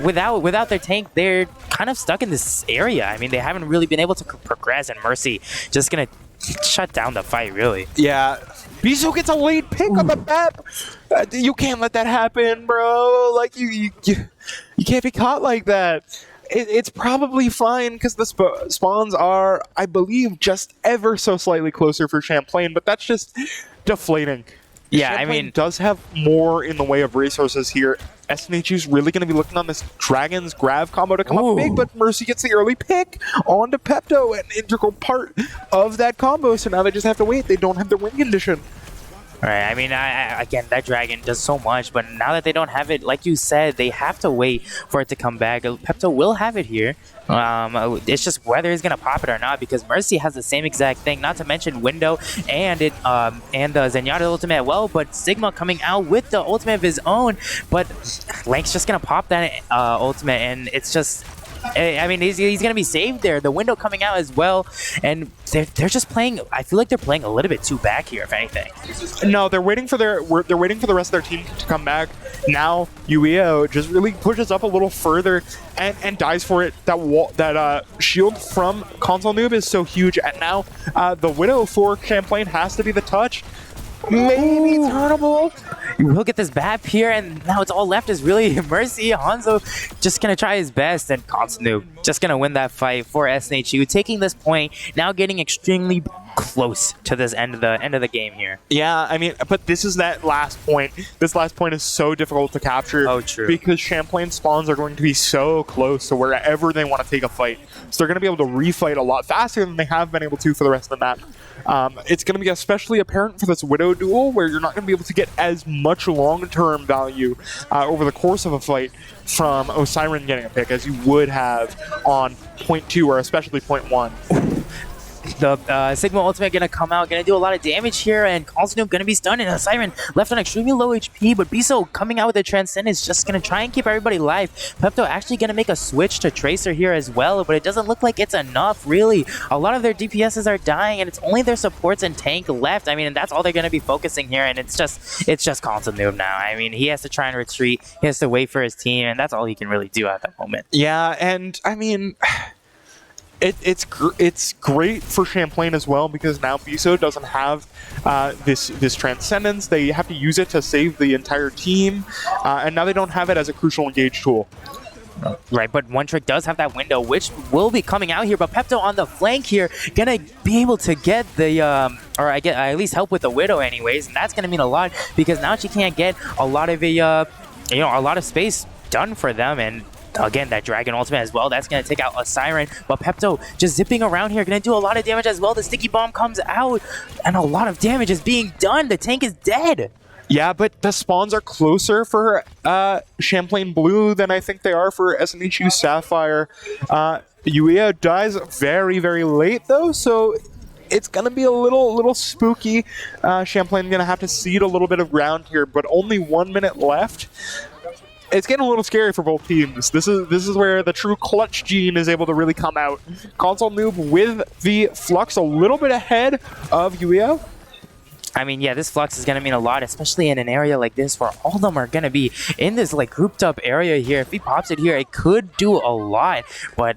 without their tank, they're kind of stuck in this area. I mean, they haven't really been able to progress, and Mercy just gonna shut down the fight, really. Yeah, Biso gets a late pick on the map. You can't let that happen, bro. Like, you can't be caught like that. It's probably fine because the spawns are, I believe, just ever so slightly closer for Champlain, but that's just deflating. Yeah, Champlain, I mean, does have more in the way of resources here. SNHU's really going to be looking on this Dragon's Grav combo to come up big, but Mercy gets the early pick onto Pepto, an integral part of that combo, so now they just have to wait. They don't have the win condition. Right, I mean, again, that dragon does so much, but now that they don't have it, like you said, they have to wait for it to come back. Pepto will have it here. It's just whether he's gonna pop it or not, because Mercy has the same exact thing. Not to mention Window and the Zenyatta ultimate as well. But Sigma coming out with the ultimate of his own, but Lank's just gonna pop that ultimate, and it's just. I mean, he's going to be saved there. The Window coming out as well, and they're just playing. I feel like they're playing a little bit too back here, if anything. No, they're waiting for the rest of their team to come back. Now Ueo just really pushes up a little further and dies for it. That shield from Console Noob is so huge, and now the Widow for Champlain has to be the touch. Maybe turnable. We'll get this BAP here, and now it's all left is really Mercy. Hanzo just gonna try his best, and Consonu just gonna win that fight for SNHU, taking this point, now getting extremely close to this end of the game here. Yeah, I mean, but this is that last point. This last point is so difficult to capture. Oh, true. Because Champlain spawns are going to be so close to wherever they want to take a fight. So they're going to be able to refight a lot faster than they have been able to for the rest of the map. It's going to be especially apparent for this Widow duel, where you're not going to be able to get as much long-term value over the course of a fight from Osiren getting a pick as you would have on point 2 or especially point 1. The Sigma ultimate gonna come out, gonna do a lot of damage here, and Consonum gonna be stunned, and a Siren left on extremely low HP, but Biso coming out with a Transcendence, just gonna try and keep everybody alive. Pepto actually gonna make a switch to Tracer here as well, but it doesn't look like it's enough, really. A lot of their DPSs are dying, and it's only their supports and tank left. I mean, and that's all they're gonna be focusing here, and it's just Consonum now. I mean, he has to try and retreat, he has to wait for his team, and that's all he can really do at that moment. Yeah, and I mean, it's great for Champlain as well, because now Biso doesn't have this Transcendence. They have to use it to save the entire team, and now they don't have it as a crucial engage tool. Right, but One Trick does have that Window, which will be coming out here, but Pepto on the flank here, gonna be able to get the, or at least help with the Widow anyways, and that's gonna mean a lot, because now she can't get a lot of a lot of space done for them, and again, that Dragon ultimate as well, that's going to take out a Siren, but Pepto just zipping around here, going to do a lot of damage as well. The Sticky Bomb comes out, and a lot of damage is being done. The tank is dead. Yeah, but the spawns are closer for Champlain Blue than I think they are for SNHU Sapphire. Uea dies very, very late, though, so it's going to be a little spooky. Champlain going to have to cede a little bit of ground here, but only 1 minute left. it's getting a little scary for both teams. This is where the true clutch gene is able to really come out. Console Noob with the Flux a little bit ahead of Yuio. I mean, yeah, this Flux is going to mean a lot, especially in an area like this where all of them are going to be in this like grouped up area here. If he pops it here, it could do a lot. But,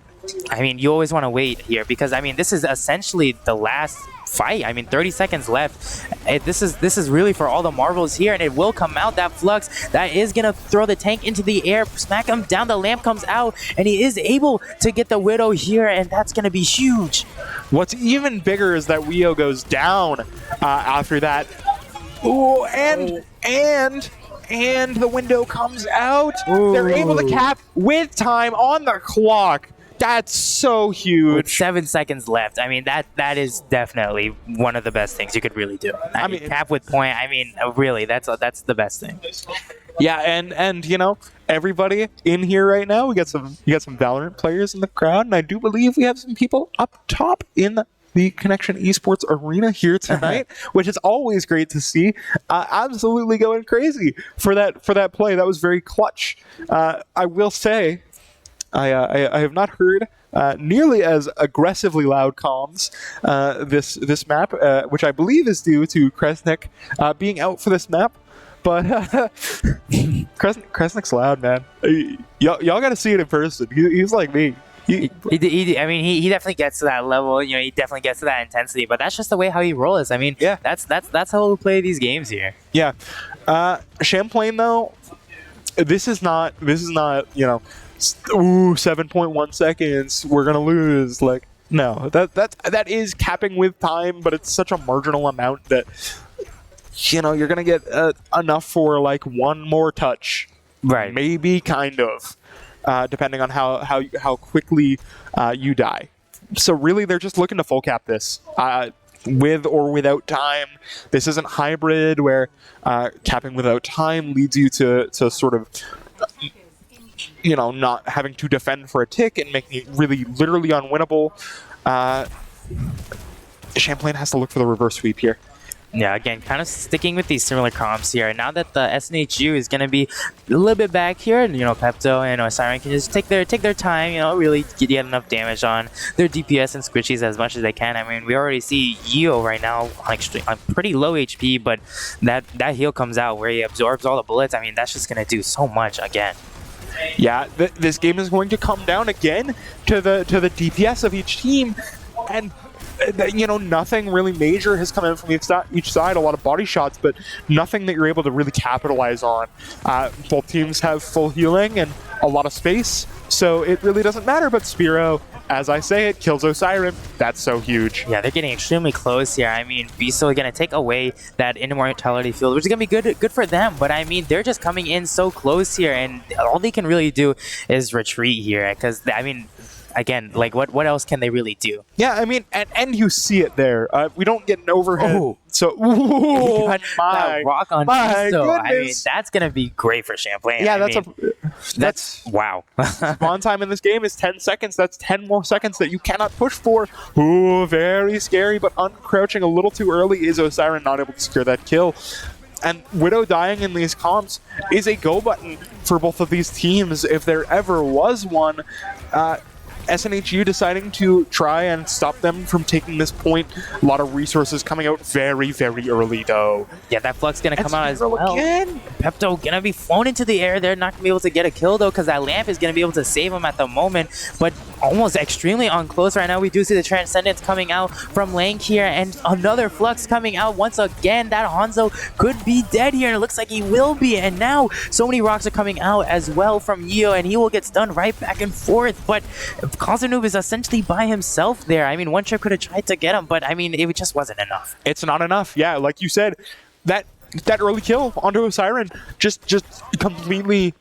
I mean, you always want to wait here because, I mean, this is essentially the last fight. I mean, 30 seconds left. This is really for all the marbles here, and it will come out. That Flux that is going to throw the tank into the air, smack him down. The lamp comes out, and he is able to get the Widow here, and that's going to be huge. What's even bigger is that Wio goes down after that. Ooh, and the window comes out. Ooh. They're able to cap with time on the clock. That's so huge. With 7 seconds left. I mean, that is definitely one of the best things you could really do. I mean, cap with point. I mean, really, that's the best thing. Yeah, and you know, everybody in here right now, we got some Valorant players in the crowd, and I do believe we have some people up top in the Connection Esports Arena here tonight, which is always great to see. Absolutely going crazy for that play. That was very clutch. I will say, I have not heard nearly as aggressively loud comms this map, which I believe is due to Kresnik being out for this map. But Kresnik's loud, man. Y'all got to see it in person. He's like me. I mean, he definitely gets to that level. You know, he definitely gets to that intensity. But that's just the way how he rolls. I mean, yeah, that's how we play these games here. Yeah, Champlain though, this is not you know, 7.1 seconds. We're gonna lose. Like, no, that is capping with time, but it's such a marginal amount that, you know, you're gonna get enough for like one more touch, right? Maybe, kind of, depending on how quickly you die. So really, they're just looking to full cap this, with or without time. This isn't hybrid where capping without time leads you to sort of, you know, not having to defend for a tick and making it really literally unwinnable. Champlain has to look for the reverse sweep here. Yeah, again, kind of sticking with these similar comps here. Now that the SNHU is going to be a little bit back here, you know, Pepto and Siren can just take their time, you know, really get enough damage on their DPS and squishies as much as they can. I mean, we already see Yeo right now on pretty low HP, but that heal comes out where he absorbs all the bullets. I mean, that's just going to do so much again. Yeah, this game is going to come down again to the DPS of each team, and you know, nothing really major has come in from each side. A lot of body shots, but nothing that you're able to really capitalize on. Both teams have full healing and a lot of space, so it really doesn't matter. But Spiro, as I say it, kills Osiren. That's so huge. Yeah, they're getting extremely close here. I mean, Viso is going to take away that immortality field, which is going to be good for them. But I mean, they're just coming in so close here, and all they can really do is retreat here. Because, I mean, again, like, what else can they really do? Yeah, I mean, and you see it there. We don't get an overhead. Oh. So, that rock on Viso. I mean, that's going to be great for Champlain. Yeah, that's wow. Spawn time in this game is 10 seconds. That's 10 more seconds that you cannot push for. Ooh, very scary, but uncrouching a little too early is Osiren not able to secure that kill. And Widow dying in these comps is a go button for both of these teams if there ever was one. SNHU deciding to try and stop them from taking this point. A lot of resources coming out very, very early, though. Yeah, that Flux going to come out as well. Again. Pepto going to be flown into the air. They're not going to be able to get a kill, though, because that lamp is going to be able to save him at the moment. But almost extremely on close right now. We do see the Transcendence coming out from Lang here, and another Flux coming out once again. That Hanzo could be dead here, and it looks like he will be. And now so many rocks are coming out as well from Yeo, and he will get stunned right back and forth. But Console Noob is essentially by himself there. I mean, one trip could have tried to get him, but I mean, it just wasn't enough. It's not enough. Yeah, like you said, that early kill onto Osiren just completely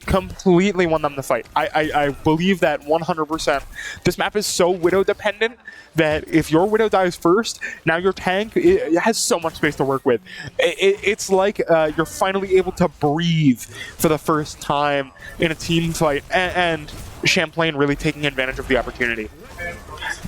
won them the fight. I believe that 100%. This map is so Widow dependent that if your Widow dies first, now your tank it has so much space to work with. It's like you're finally able to breathe for the first time in a team fight, and Champlain really taking advantage of the opportunity.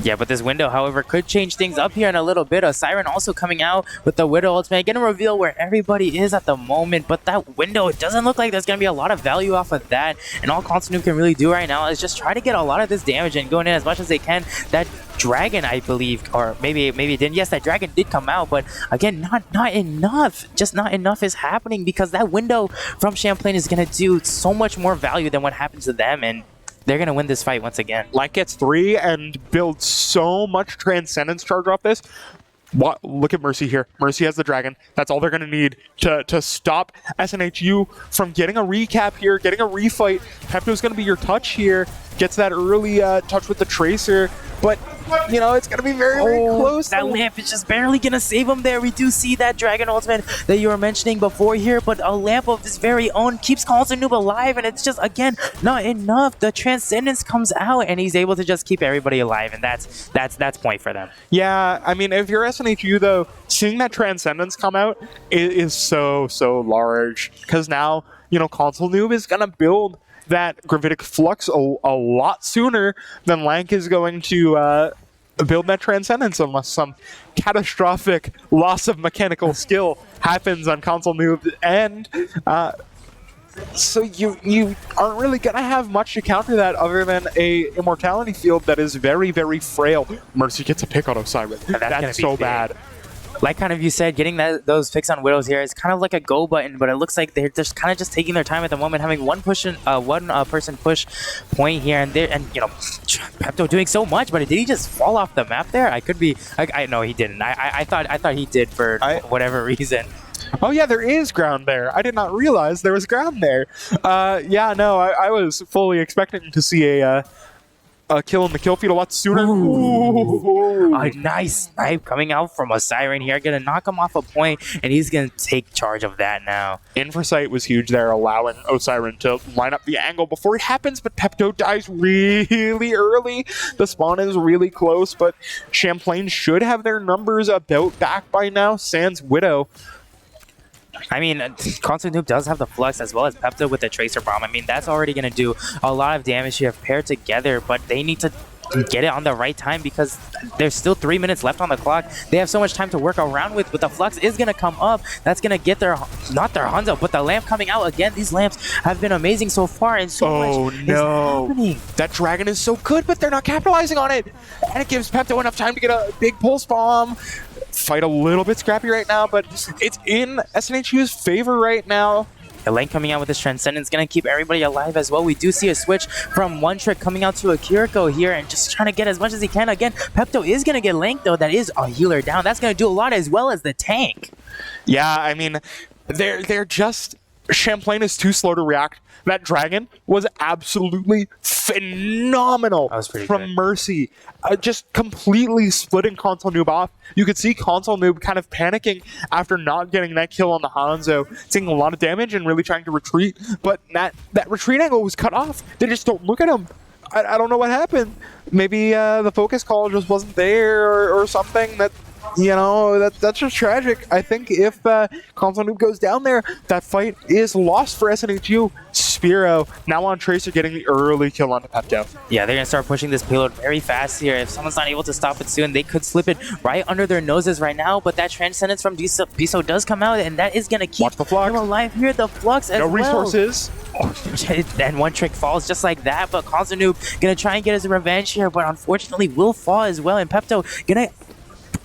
Yeah, but this window, however, could change things up here in a little bit. A Siren also coming out with the Widow ultimate, gonna reveal where everybody is at the moment. But that window, it doesn't look like there's gonna be a lot of value off of that. And all Constant can really do right now is just try to get a lot of this damage and going in as much as they can. That dragon, I believe, or maybe it didn't. Yes, that dragon did come out, but again, not enough. Just not enough is happening because that window from Champlain is gonna do so much more value than what happens to them, and they're going to win this fight once again. Lank gets 3 and builds so much Transcendence charge off this. What? Look at Mercy here. Mercy has the dragon. That's all they're going to need to stop SNHU from getting a recap here, getting a refight. Pepto's going to be your touch here. Gets that early touch with the Tracer. But, you know, it's going to be very, very close. That lamp is just barely going to save him there. We do see that dragon ultimate that you were mentioning before here, but a lamp of his very own keeps Constant Noob alive, and it's just, again, not enough. The Transcendence comes out, and he's able to just keep everybody alive, and that's point for them. Yeah, I mean, if you're SNHU, though, seeing that Transcendence come out is so large, because now, you know, Console Noob is going to build that Gravitic Flux a lot sooner than Lank is going to build that Transcendence unless some catastrophic loss of mechanical skill happens on Console Noob. And so you aren't really going to have much to counter that other than a Immortality Field that is very, very frail. Mercy gets a pick on Osiris. That's so bad. Like kind of you said, getting those picks on Widows here is kind of like a go button, but it looks like they're just kind of just taking their time at the moment, having one person push point here and there, and you know, Pepto doing so much, but did he just fall off the map there? I could be, I know he didn't. I thought he did for whatever reason. Oh yeah, there is ground there. I did not realize there was ground there. Yeah, no, I was fully expecting to see a kill in the kill feed a lot sooner. Ooh. A nice snipe coming out from a Siren here. Gonna knock him off a point, and he's gonna take charge of that now. Inversight was huge there, allowing Osiren to line up the angle before it happens, but Pepto dies really early. The spawn is really close, but Champlain should have their numbers about back by now. Sans Widow. I mean, Constant Noob does have the Flux as well as Pepto with the Tracer Bomb. I mean, that's already going to do a lot of damage here paired together, but they need to get it on the right time because there's still 3 minutes left on the clock. They have so much time to work around with, but the Flux is going to come up. That's going to get their, not their Hanzo, but the lamp coming out. Again, these lamps have been amazing so far, and so much is happening. That dragon is so good, but they're not capitalizing on it. And it gives Pepto enough time to get a big pulse bomb. Fight a little bit scrappy right now, but it's in SNHU's favor right now. The lane coming out with this Transcendence going to keep everybody alive as well. We do see a switch from One Trick coming out to a Kiriko here and just trying to get as much as he can. Again, Pepto is going to get Link, though. That is a healer down. That's going to do a lot as well as the tank. Yeah, I mean, they're just... Champlain is too slow to react. That dragon was absolutely phenomenal from good. Mercy. Just completely splitting Console Noob off. You could see Console Noob kind of panicking after not getting that kill on the Hanzo, taking a lot of damage and really trying to retreat. But that retreat angle was cut off. They just don't look at him. I don't know what happened. Maybe the focus call just wasn't there or something. That, you know, that's just tragic. I think if Console Noob goes down there, that fight is lost for SNHU. Spiro now on Tracer getting the early kill onto Pepto. Yeah, they're going to start pushing this payload very fast here. If someone's not able to stop it soon, they could slip it right under their noses right now. But that Transcendence from Biso does come out, and that is going to keep them alive here. The Flux as well. No resources. And One Trick falls just like that, but Console Noob going to try and get his revenge here, but unfortunately will fall as well. And Pepto going to,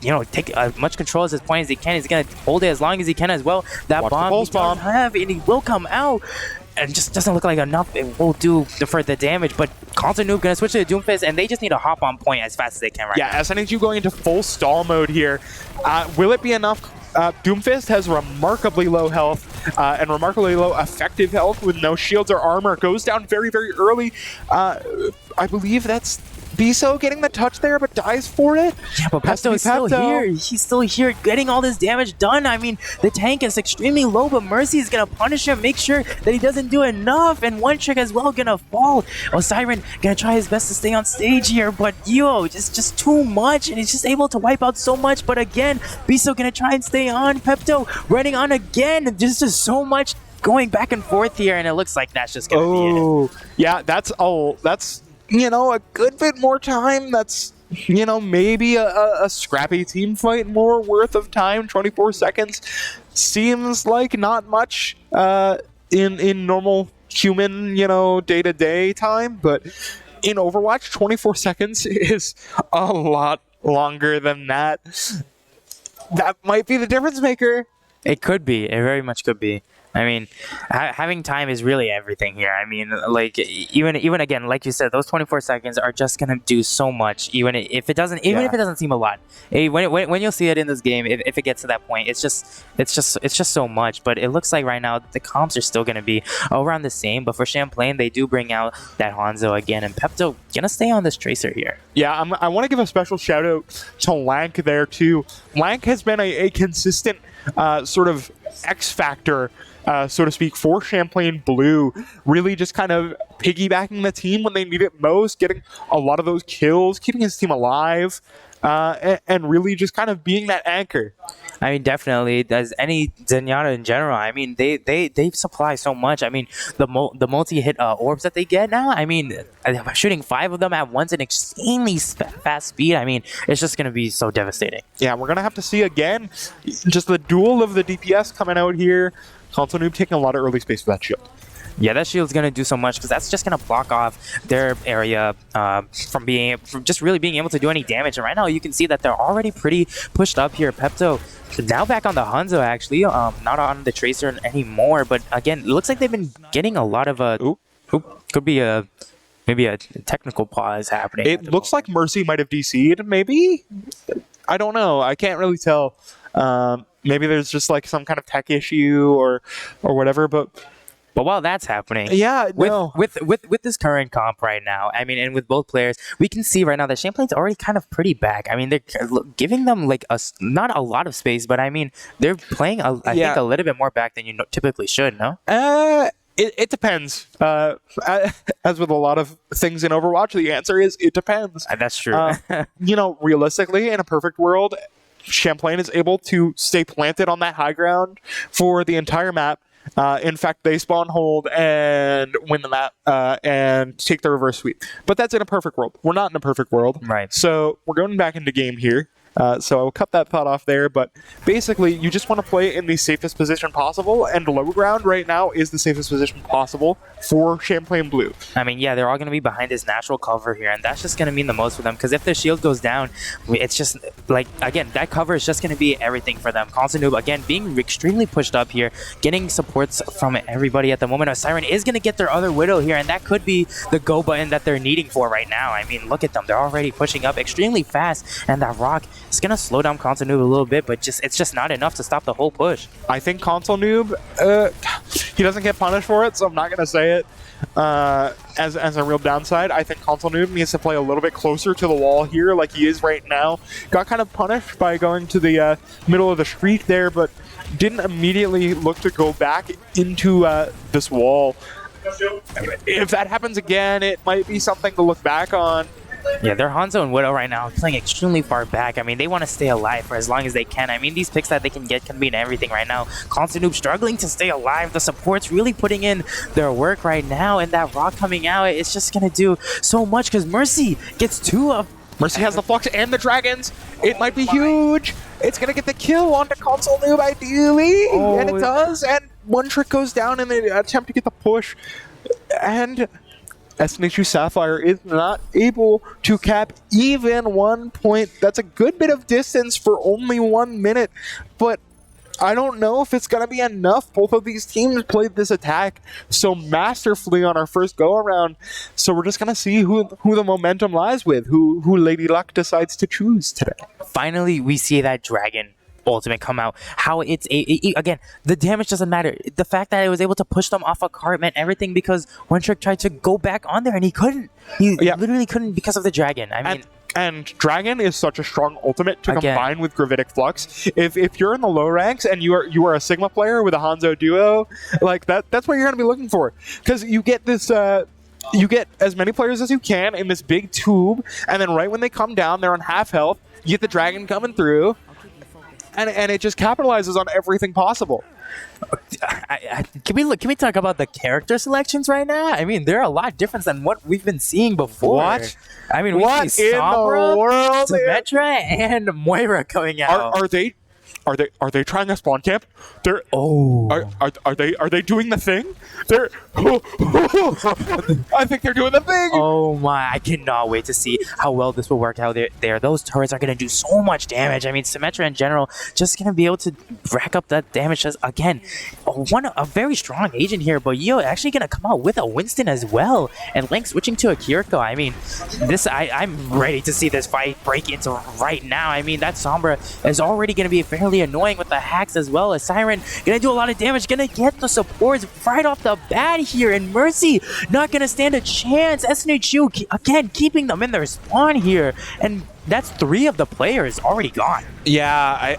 you know, take as much control as his point as he can. He's going to hold it as long as he can as well. That bomb he does have, and he will come out. And just doesn't look like enough. It will do for the damage, but Console Noob gonna switch to the Doomfist, and they just need to hop on point as fast as they can right now. Yeah, SNHU going into full stall mode here. Will it be enough? Doomfist has remarkably low health and remarkably low effective health with no shields or armor. Goes down very, very early. I believe that's Biso getting the touch there, but dies for it. Yeah, but Pepto is still here. He's still here getting all this damage done. I mean, the tank is extremely low, but Mercy is going to punish him, make sure that he doesn't do enough, and One Trick as well going to fall. Osiren going to try his best to stay on stage here, but yo, just too much, and he's just able to wipe out so much. But again, Biso going to try and stay on. Pepto running on again. Just so much going back and forth here, and it looks like that's just going to be it. Yeah, that's a good bit more time. That's, maybe a scrappy team fight more worth of time. 24 seconds seems like not much in normal human, day-to-day time, but in Overwatch, 24 seconds is a lot longer than that. That might be the difference maker. It could be. It very much could be. I mean, having time is really everything here. I mean, like even again, like you said, those 24 seconds are just gonna do so much. Even if it doesn't seem a lot. When you'll see it in this game, if it gets to that point, it's just so much. But it looks like right now the comps are still gonna be around the same. But for Champlain, they do bring out that Hanzo again, and Pepto gonna stay on this Tracer here. Yeah, I want to give a special shout out to Lank there too. Lank has been a consistent sort of X factor, so to speak, for Champlain Blue, really just kind of piggybacking the team when they need it most, getting a lot of those kills, keeping his team alive, and really just kind of being that anchor. I mean, definitely. As any Zenyatta in general, I mean, they supply so much. I mean, the multi-hit orbs that they get now, I mean, shooting 5 of them at once at extremely fast speed, I mean, it's just going to be so devastating. Yeah, we're going to have to see again just the duel of the DPS coming out here. Console Noob taking a lot of early space with that shield. Yeah, that shield's going to do so much because that's just going to block off their area from just really being able to do any damage. And right now you can see that they're already pretty pushed up here. Pepto now back on the Hanzo, actually, not on the Tracer anymore. But again, it looks like they've been getting a lot of could be maybe a technical pause happening. It looks like Mercy might have DC'd, maybe? I don't know. I can't really tell. Maybe there's just like some kind of tech issue or whatever, but while that's happening, with this current comp right now, I mean, and with both players, we can see right now that Champlain's already kind of pretty back. I mean, they're giving them like not a lot of space, but I mean, they're playing I think a little bit more back than you typically should. No. It depends. As with a lot of things in Overwatch, the answer is it depends. That's true. Realistically, in a perfect world, Champlain is able to stay planted on that high ground for the entire map. In fact, they spawn hold and win the map and take the reverse sweep. But that's in a perfect world. We're not in a perfect world. Right. So we're going back into game here. So I will cut that thought off there, but basically you just want to play in the safest position possible, and low ground right now is the safest position possible for Champlain Blue. I mean, yeah, they're all going to be behind this natural cover here, and that's just going to mean the most for them, because if their shield goes down, it's just, like, again, that cover is just going to be everything for them. Constant Noob, again, being extremely pushed up here, getting supports from everybody at the moment. A Siren is going to get their other Widow here, and that could be the go button that they're needing for right now. I mean, look at them. They're already pushing up extremely fast, and that Rock is going to slow down Console Noob a little bit, but it's just not enough to stop the whole push. I think Console Noob, he doesn't get punished for it, so I'm not going to say it as a real downside. I think Console Noob needs to play a little bit closer to the wall here, like he is right now. Got kind of punished by going to the middle of the street there, but didn't immediately look to go back into this wall. If that happens again, it might be something to look back on. Yeah, their Hanzo and Widow right now are playing extremely far back. I mean, they want to stay alive for as long as they can. I mean, these picks that they can get can be in everything right now. Constant Noob struggling to stay alive. The support's really putting in their work right now, and that Rock coming out, it's just going to do so much because Mercy gets 2 of... Mercy has the Flux and the Dragons. It might be huge. It's going to get the kill onto Console Noob, ideally. And it does. And one trick goes down in the attempt to get the push. And SNHU Sapphire is not able to cap even 1 point. That's a good bit of distance for only 1 minute, but I don't know if it's going to be enough. Both of these teams played this attack so masterfully on our first go-around, so we're just going to see who the momentum lies with, who Lady Luck decides to choose today. Finally, we see that Dragon ultimate come out. How it's again, the damage doesn't matter. The fact that it was able to push them off a cart meant everything, because One Trick tried to go back on there and he couldn't. He literally couldn't because of the Dragon. I mean, and Dragon is such a strong ultimate to combine with Gravitic Flux. If you're in the low ranks and you are a Sigma player with a Hanzo duo, like that's what you're going to be looking for, because you get this. You get as many players as you can in this big tube, and then right when they come down, they're on half health. You get the Dragon coming through. And it just capitalizes on everything possible. Can we talk about the character selections right now? I mean, they're a lot different than what we've been seeing before. What? I mean, we What see in the Sombra, world? Symmetra, and Moira coming out. Are they trying a spawn camp? They're Oh. are they doing the thing? They're I think they're doing the thing. Oh my, I cannot wait to see how well this will work out there. Those turrets are going to do so much damage. I mean, Symmetra in general just going to be able to rack up that damage. Just, again, a very strong agent here, but Yo actually going to come out with a Winston as well. And Link switching to a Kiriko. I mean, I'm ready to see this fight break into right now. I mean, that Sombra is already going to be fairly annoying with the hacks as well. As Siren going to do a lot of damage, going to get the supports right off the bat here. And Mercy not going to stand a chance. SNHU, again, keeping them in their spawn here. And that's 3 of the players already gone. Yeah,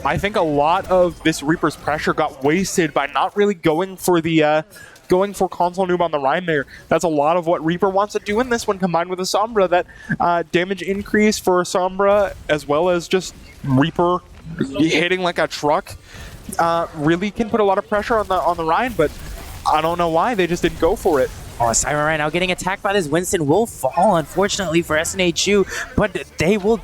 I think a lot of this Reaper's pressure got wasted by not really going for the going for console noob on the Rhyme there. That's a lot of what Reaper wants to do in this one, combined with the Sombra. That damage increase for Sombra, as well as just Reaper hitting like a truck, really can put a lot of pressure on the Rhyme, but I don't know why they just didn't go for it. Oh, Siren right now getting attacked by this Winston will fall, unfortunately, for SNHU, but they will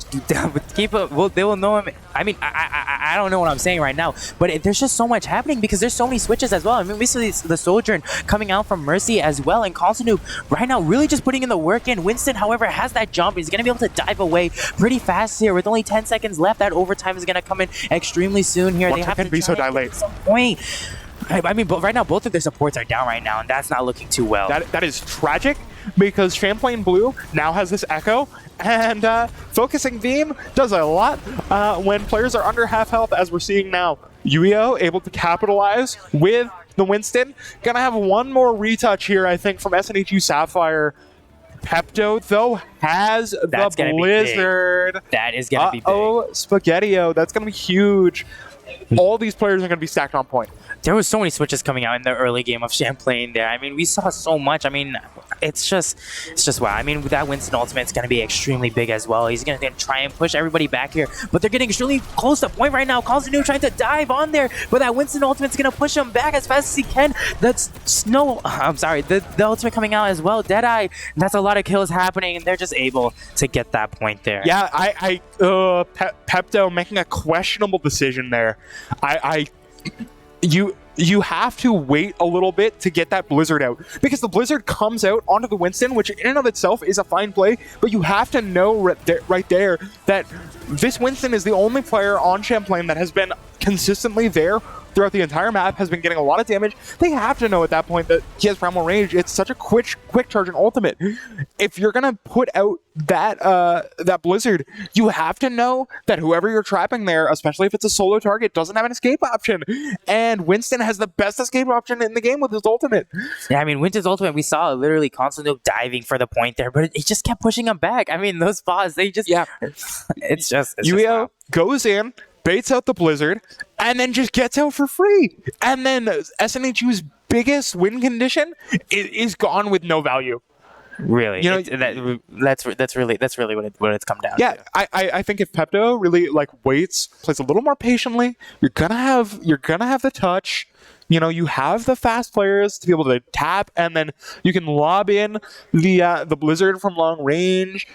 keep up. They will know him. I mean, I don't know what I'm saying right now, but there's just so much happening because there's so many switches as well. I mean, we see the Sojourn coming out from Mercy as well, and Consonoob right now really just putting in the work in. Winston, however, has that jump. He's going to be able to dive away pretty fast here with only 10 seconds left. That overtime is going to come in extremely soon here. They have to be so dilate. At some point. I mean, but right now, both of their supports are down right now, and that's not looking too well. That is tragic, because Champlain Blue now has this Echo, and Focusing Beam does a lot when players are under half health, as we're seeing now. Yuio able to capitalize with the Winston. Gonna have one more retouch here, I think, from SNHU Sapphire. Pepto, though, has the Blizzard. That is going to be big. Oh, Spaghetti-O. That's going to be huge. All these players are going to be stacked on point. There was so many switches coming out in the early game of Champlain there. I mean, we saw so much. I mean, it's just wow. I mean, that Winston ultimate is going to be extremely big as well. He's going to try and push everybody back here, but they're getting extremely close to point right now. Consonu trying to dive on there, but that Winston ultimate is going to push him back as fast as he can. That's I'm sorry, the ultimate coming out as well. Deadeye, that's a lot of kills happening, and they're just able to get that point there. Yeah, Pepto making a questionable decision there. You have to wait a little bit to get that Blizzard out, because the Blizzard comes out onto the Winston, which in and of itself is a fine play, but you have to know right there that this Winston is the only player on Champlain that has been consistently there throughout the entire map, has been getting a lot of damage. They have to know at that point that he has primal range. It's such a quick charge and ultimate. If you're gonna put out that Blizzard, you have to know that whoever you're trapping there, especially if it's a solo target, doesn't have an escape option. And Winston has the best escape option in the game with his ultimate. Yeah, I mean, Winston's ultimate, we saw literally Constantine diving for the point there, but it just kept pushing him back. I mean, those bots, they just... Yeah. It's just Yuio goes in, baits out the Blizzard, and then just gets out for free. And then SNHU's biggest win condition is gone with no value. Really, you know, that's really what it's come down to. Yeah, I think if Pepto really waits, plays a little more patiently, you're gonna have the touch. You know, you have the fast players to be able to tap, and then you can lob in the Blizzard from long range,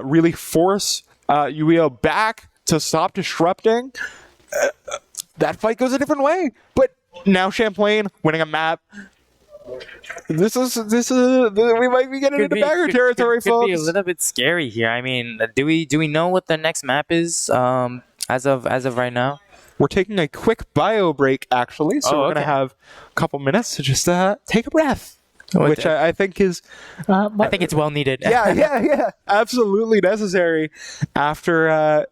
really force Yuio back to stop disrupting. That fight goes a different way. But now Champlain winning a map. This is we might be getting into bagger territory, folks. Could be a little bit scary here. I mean, do we know what the next map is as of right now? We're taking a quick bio break, actually, so we're gonna have a couple minutes to just take a breath, which I think is I think it's well needed. yeah, absolutely necessary after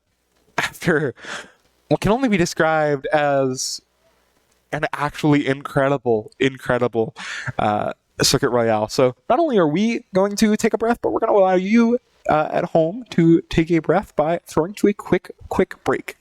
what can only be described as an actually incredible Circuit Royale. So not only are we going to take a breath, but we're going to allow you at home to take a breath by throwing to a quick break.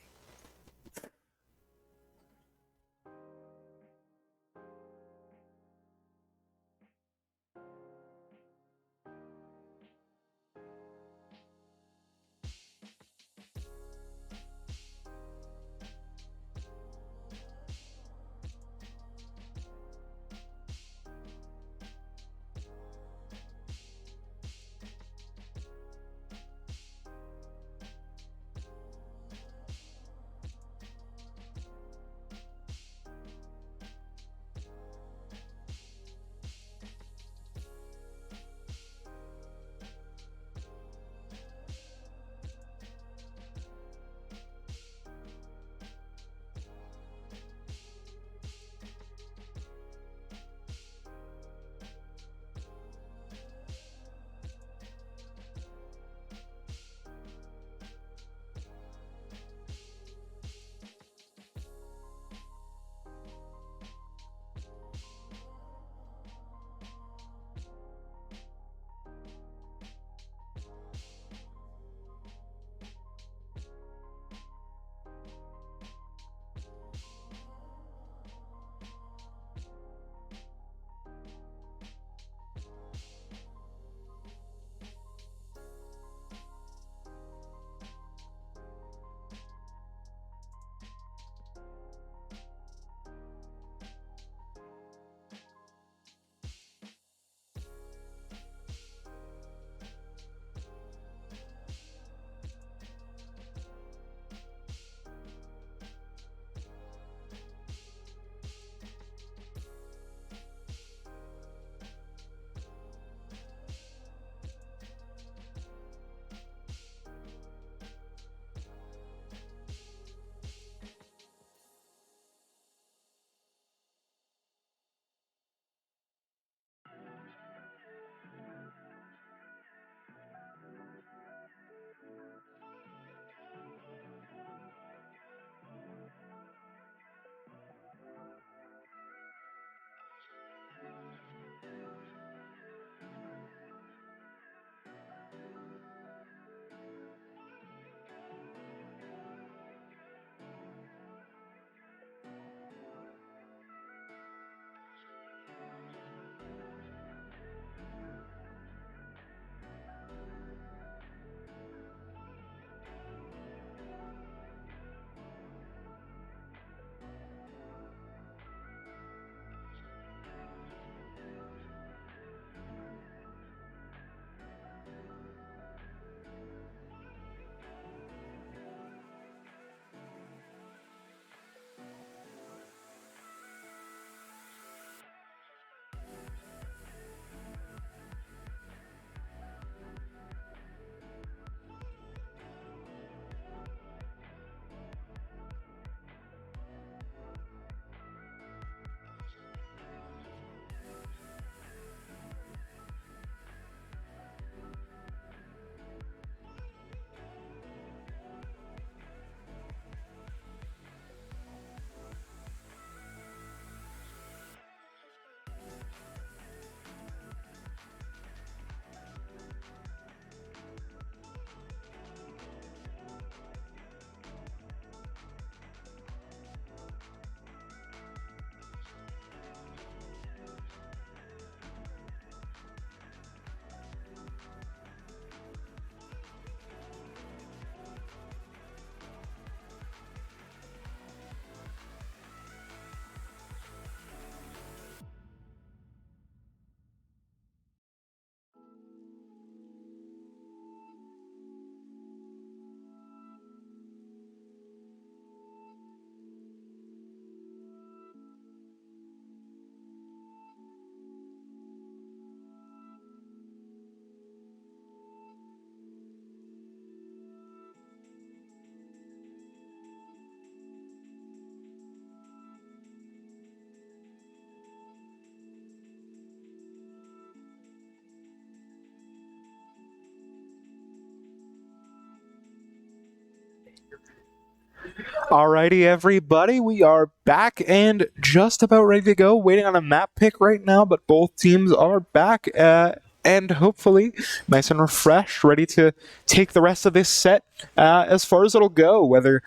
Alrighty, everybody, we are back and just about ready to go. Waiting on a map pick right now, but both teams are back and hopefully nice and refreshed, ready to take the rest of this set as far as it'll go. Whether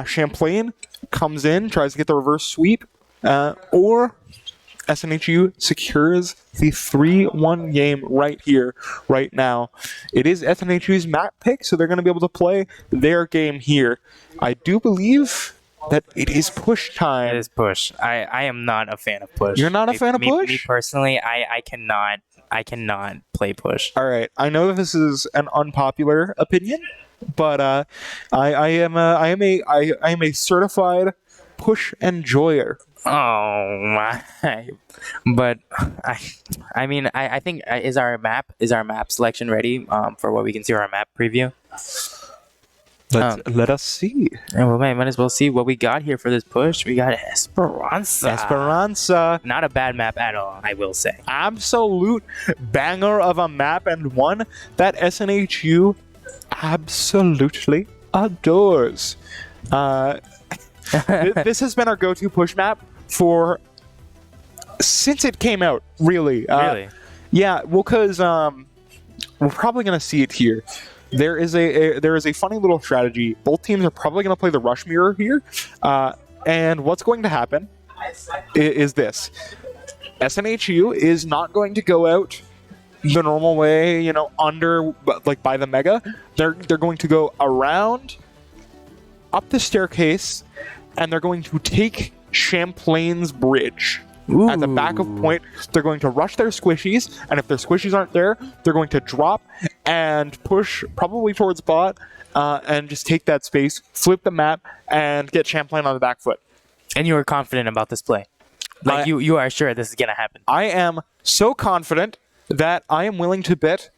Champlain comes in, tries to get the reverse sweep, or SNHU secures the 3-1 game right here, right now. It is SNHU's map pick, so they're going to be able to play their game here. I do believe that it is push time. It is push. I am not a fan of push. You're not a fan of push? Me personally, I cannot play push. All right, I know this is an unpopular opinion, but I am a certified push enjoyer. Oh my! But I mean, I think is our map selection ready for what we can see our map preview. Let us see. And we might as well see what we got here for this push. We got Esperanza. Not a bad map at all, I will say. Absolute banger of a map, and one that SNHU absolutely adores. This has been our go-to push map since it came out, really. Really? Yeah, well, because we're probably going to see it here. There is a funny little strategy. Both teams are probably going to play the rush mirror here, and what's going to happen is this: SNHU is not going to go out the normal way, under by the mega. They're going to go around, up the staircase, and they're going to take Champlain's bridge. Ooh. At the back of point. They're going to rush their squishies, and if their squishies aren't there, they're going to drop and push probably towards bot, and just take that space, flip the map, and get Champlain on the back foot. And you are confident about this play? Like you are sure this is going to happen? I am so confident that I am willing to bet,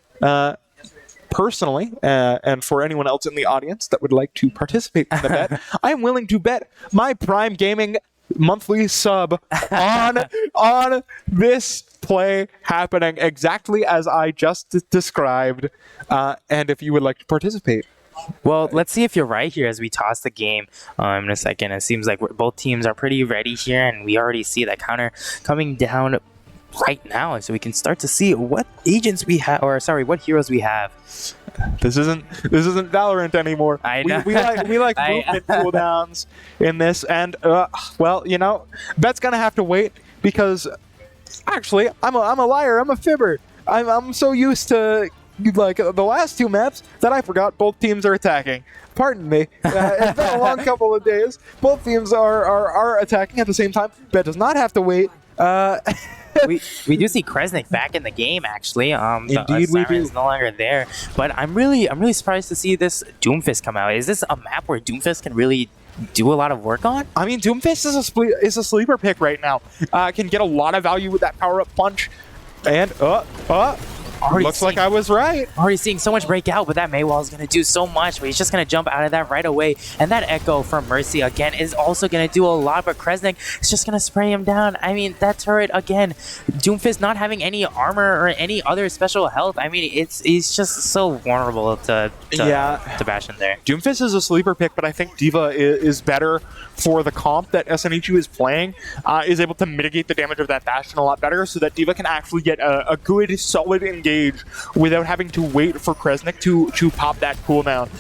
personally, and for anyone else in the audience that would like to participate in the bet, I am willing to bet my Prime Gaming monthly sub on this play happening exactly as I just described, and if you would like to participate. Well, let's see if you're right here as we toss the game in a second. It seems like both teams are pretty ready here, and we already see that counter coming down right now, so we can start to see what agents we have, or sorry, what heroes we have. This isn't Valorant anymore. I know. We like movement cooldowns in this, and well, bet's gonna have to wait because actually I'm a liar. I'm a fibber. I'm so used to the last two maps that I forgot both teams are attacking. Pardon me. It's been a long couple of days. Both teams are attacking at the same time. Bet does not have to wait. we do see Kresnik back in the game, actually. Indeed, we do. Is no longer there, but I'm really surprised to see this Doomfist come out. Is this a map where Doomfist can really do a lot of work on? I mean, Doomfist is a sleeper pick right now. Can get a lot of value with that power up punch, and looks like I was right. Already seeing so much breakout, but that Maywall is going to do so much, but he's just going to jump out of that right away. And that Echo from Mercy, again, is also going to do a lot, but Kresnik is just going to spray him down. I mean, that turret, again, Doomfist not having any armor or any other special health. I mean, he's just so vulnerable to Bastion there. Doomfist is a sleeper pick, but I think D.Va is better for the comp that SNHU is playing, is able to mitigate the damage of that Bastion a lot better so that D.Va can actually get a good, solid engage without having to wait for Kresnik to pop that cooldown.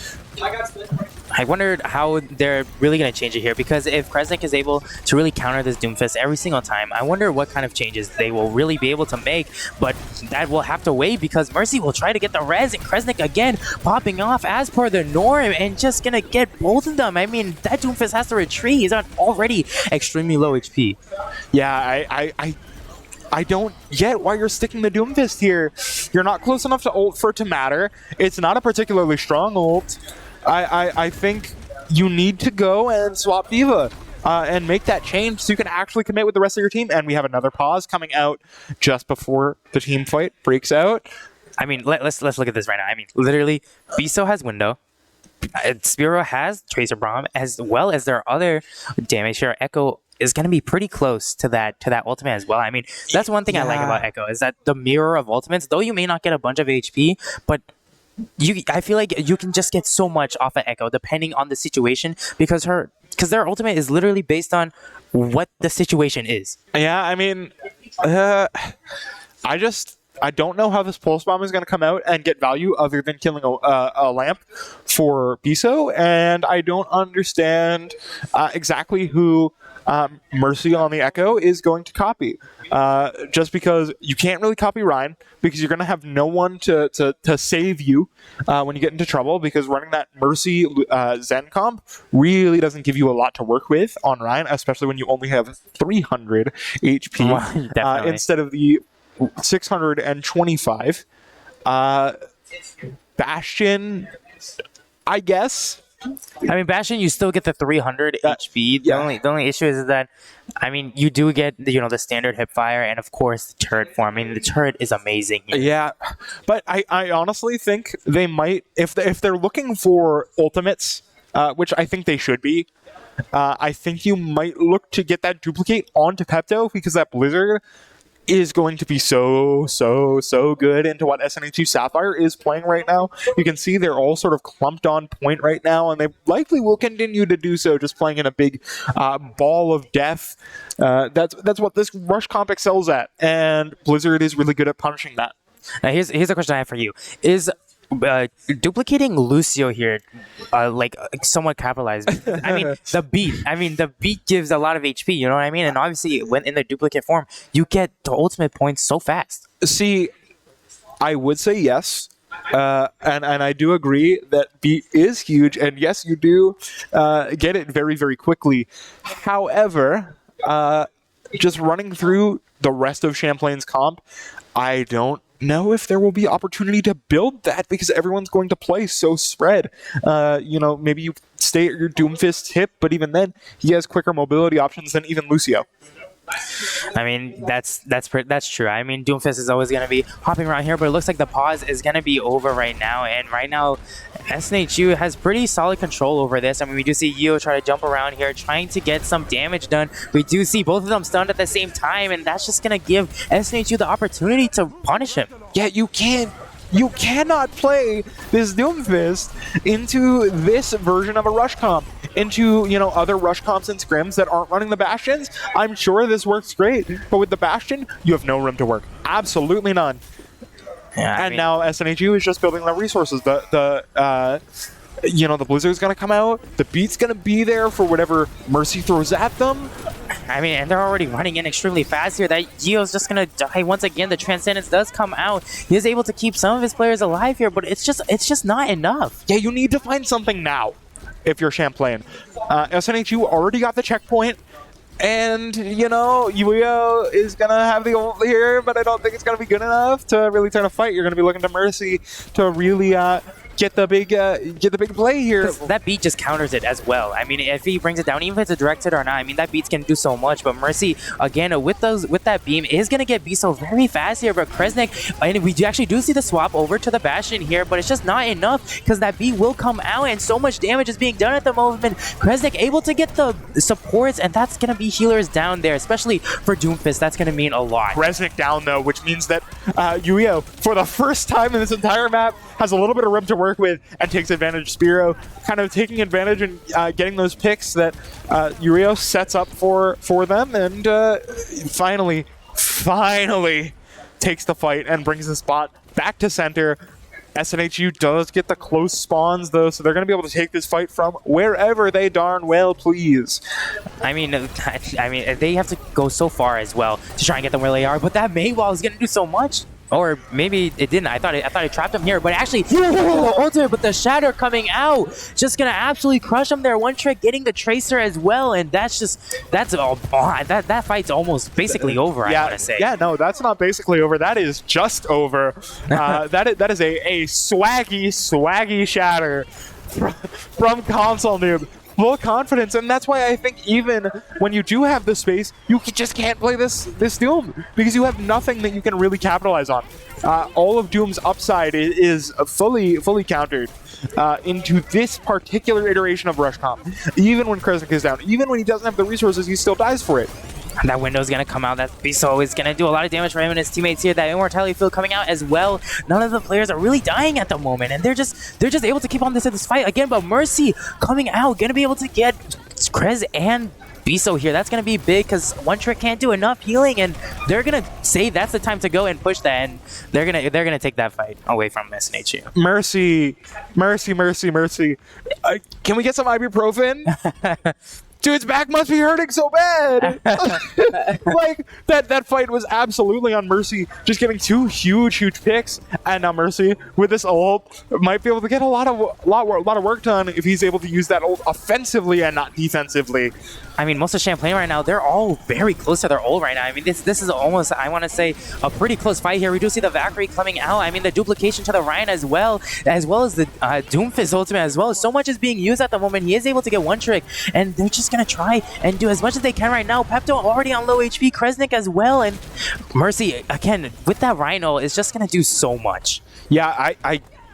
I wondered how they're really going to change it here, because if Kresnik is able to really counter this Doomfist every single time, I wonder what kind of changes they will really be able to make, but that will have to wait because Mercy will try to get the res, and Kresnik again popping off as per the norm and just going to get both of them. I mean, that Doomfist has to retreat. He's on already extremely low HP. Yeah, I don't get why you're sticking the Doomfist here. You're not close enough to ult for it to matter. It's not a particularly strong ult. I think you need to go and swap D.Va and make that change so you can actually commit with the rest of your team. And we have another pause coming out just before the team fight breaks out. I mean, let's look at this right now. I mean, literally, Biso has Window. Spiro has Tracer Bomb, as well as their other damage share. Echo is going to be pretty close to that ultimate as well. I mean, that's one thing I like about Echo, is that the mirror of ultimates, though you may not get a bunch of HP, but I feel like you can just get so much off of Echo depending on the situation because their ultimate is literally based on what the situation is. Yeah, I mean, I don't know how this Pulse Bomb is going to come out and get value other than killing a lamp for Biso, and I don't understand exactly who Mercy on the Echo is going to copy. Just because you can't really copy Ryan because you're going to have no one to save you when you get into trouble, because running that Mercy Zen comp really doesn't give you a lot to work with on Ryan, especially when you only have 300 HP instead of the 625. Bastion, I guess. I mean, Bastion, you still get the 300 HP. The only issue is that, I mean, you do get the standard hipfire and of course the turret form. I mean, the turret is amazing here. Yeah, but I honestly think they might, if they're looking for ultimates, which I think they should be. I think you might look to get that duplicate onto Pepto, because that Blizzard is going to be so good into what SNHU Sapphire is playing right now. You can see they're all sort of clumped on point right now, and they likely will continue to do so, just playing in a big ball of death. That's what this Rush comp excels at, and Blizzard is really good at punishing that. Now here's a question I have for you. Is duplicating Lucio here somewhat capitalized? I mean, the beat gives a lot of HP, you know what I mean? And obviously when in the duplicate form, you get the ultimate points so fast. See, I would say yes. And I do agree that beat is huge, and yes, you do get it very, very quickly. However, just running through the rest of Champlain's comp, I don't know if there will be opportunity to build that, because everyone's going to play so spread. Maybe you stay at your Doomfist hip, but even then, he has quicker mobility options than even Lucio. I mean, that's true. I mean, Doomfist is always going to be hopping around here, but it looks like the pause is going to be over right now. And right now, SNHU has pretty solid control over this. I mean, we do see Yeo try to jump around here, trying to get some damage done. We do see both of them stunned at the same time, and that's just going to give SNHU the opportunity to punish him. Yeah, you cannot play this Doomfist into this version of a Rush comp, into other Rush comps and scrims that aren't running the Bastions. I'm sure this works great, but with the Bastion, you have no room to work. Absolutely none. Yeah, now SNHU is just building the resources. The Blizzard's gonna come out. The beat's gonna be there for whatever Mercy throws at them. I mean, and they're already running in extremely fast here. That Yeo's just gonna die once again. The Transcendence does come out. He is able to keep some of his players alive here, but it's just not enough. Yeah, you need to find something now if you're Champlain. SNHU already got the checkpoint, and Yeo is gonna have the ult here, but I don't think it's gonna be good enough to really turn a fight. You're gonna be looking to Mercy to really get the big play here. That beat just counters it as well. I mean, if he brings it down, even if it's a direct hit or not, I mean, that beat's can do so much. But Mercy, again, with that beam, is going to get Biso very fast here. But Kresnik, and we actually do see the swap over to the Bastion here, but it's just not enough, because that beat will come out, and so much damage is being done at the moment. Kresnik able to get the supports, and that's going to be healers down there, especially for Doomfist. That's going to mean a lot. Kresnik down, though, which means that Yeo, for the first time in this entire map, has a little bit of room to work with and takes advantage. Spiro kind of taking advantage and getting those picks that Yeo sets up for them, and finally takes the fight and brings the spot back to center. SNHU does get the close spawns, though, so they're going to be able to take this fight from wherever they darn well please. I mean, they have to go so far as well to try and get them where they are, but that Maywall is going to do so much. Or maybe it didn't. I thought it trapped him here, but actually, ultimate, but the Shatter coming out, just gonna absolutely crush him there. One trick getting the Tracer as well, and that fight's almost basically over. Yeah, I want to say. Yeah, no, that's not basically over. That is just over. That is a swaggy Shatter from Console Noob. Full confidence, and that's why I think even when you do have the space, you just can't play this Doom, because you have nothing that you can really capitalize on. All of Doom's upside is fully countered into this particular iteration of Rush Comp. Even when Kresnik is down, even when he doesn't have the resources, he still dies for it. That window's gonna come out. That Biso is gonna do a lot of damage for him and his teammates here. That immortality field coming out as well. None of the players are really dying at the moment, and they're just able to keep on this fight again. But Mercy coming out, gonna be able to get Krez and Biso here. That's gonna be big because One Trick can't do enough healing, and they're gonna say that's the time to go and push that, and they're gonna take that fight away from SNHU. Mercy. Can we get some ibuprofen? Dude's back must be hurting so bad. Like that fight was absolutely on Mercy, just getting two huge picks, and now Mercy with this ult might be able to get a lot of work done if he's able to use that ult offensively and not defensively. I mean, most of Champlain right now, they're all very close to their ult right now. I mean, this is almost, I want to say, a pretty close fight here. We do see the Valkyrie coming out. I mean, the duplication to the Ryan as well as the Doomfist ultimate as well. So much is being used at the moment. He is able to get One Trick, and they're just going to try and do as much as they can right now. Pepto already on low HP, Kresnik as well, and Mercy, again, with that Rhino, is just going to do so much. Yeah,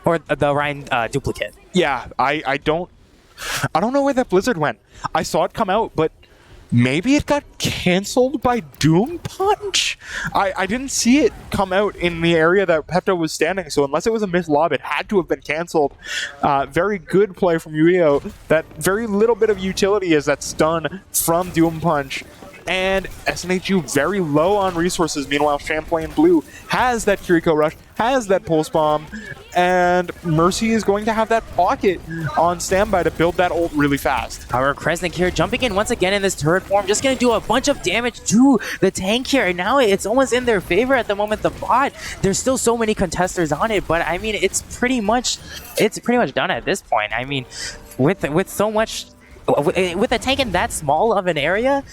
Or the Ryan duplicate. Yeah, I don't know where that Blizzard went. I saw it come out, but maybe it got canceled by Doom Punch? I didn't see it come out in the area that Pepto was standing, so unless it was a missed lob, it had to have been canceled. Very good play from Ueo. That very little bit of utility is that stun from Doom Punch. And SNHU very low on resources. Meanwhile, Champlain Blue has that Kiriko Rush, has that Pulse Bomb, and Mercy is going to have that pocket on standby to build that ult really fast. However, Kresnik here jumping in once again in this turret form, just going to do a bunch of damage to the tank here. And now it's almost in their favor at the moment. The bot, there's still so many contesters on it, but I mean, it's pretty much done at this point. I mean, with so much. With a tank in that small of an area,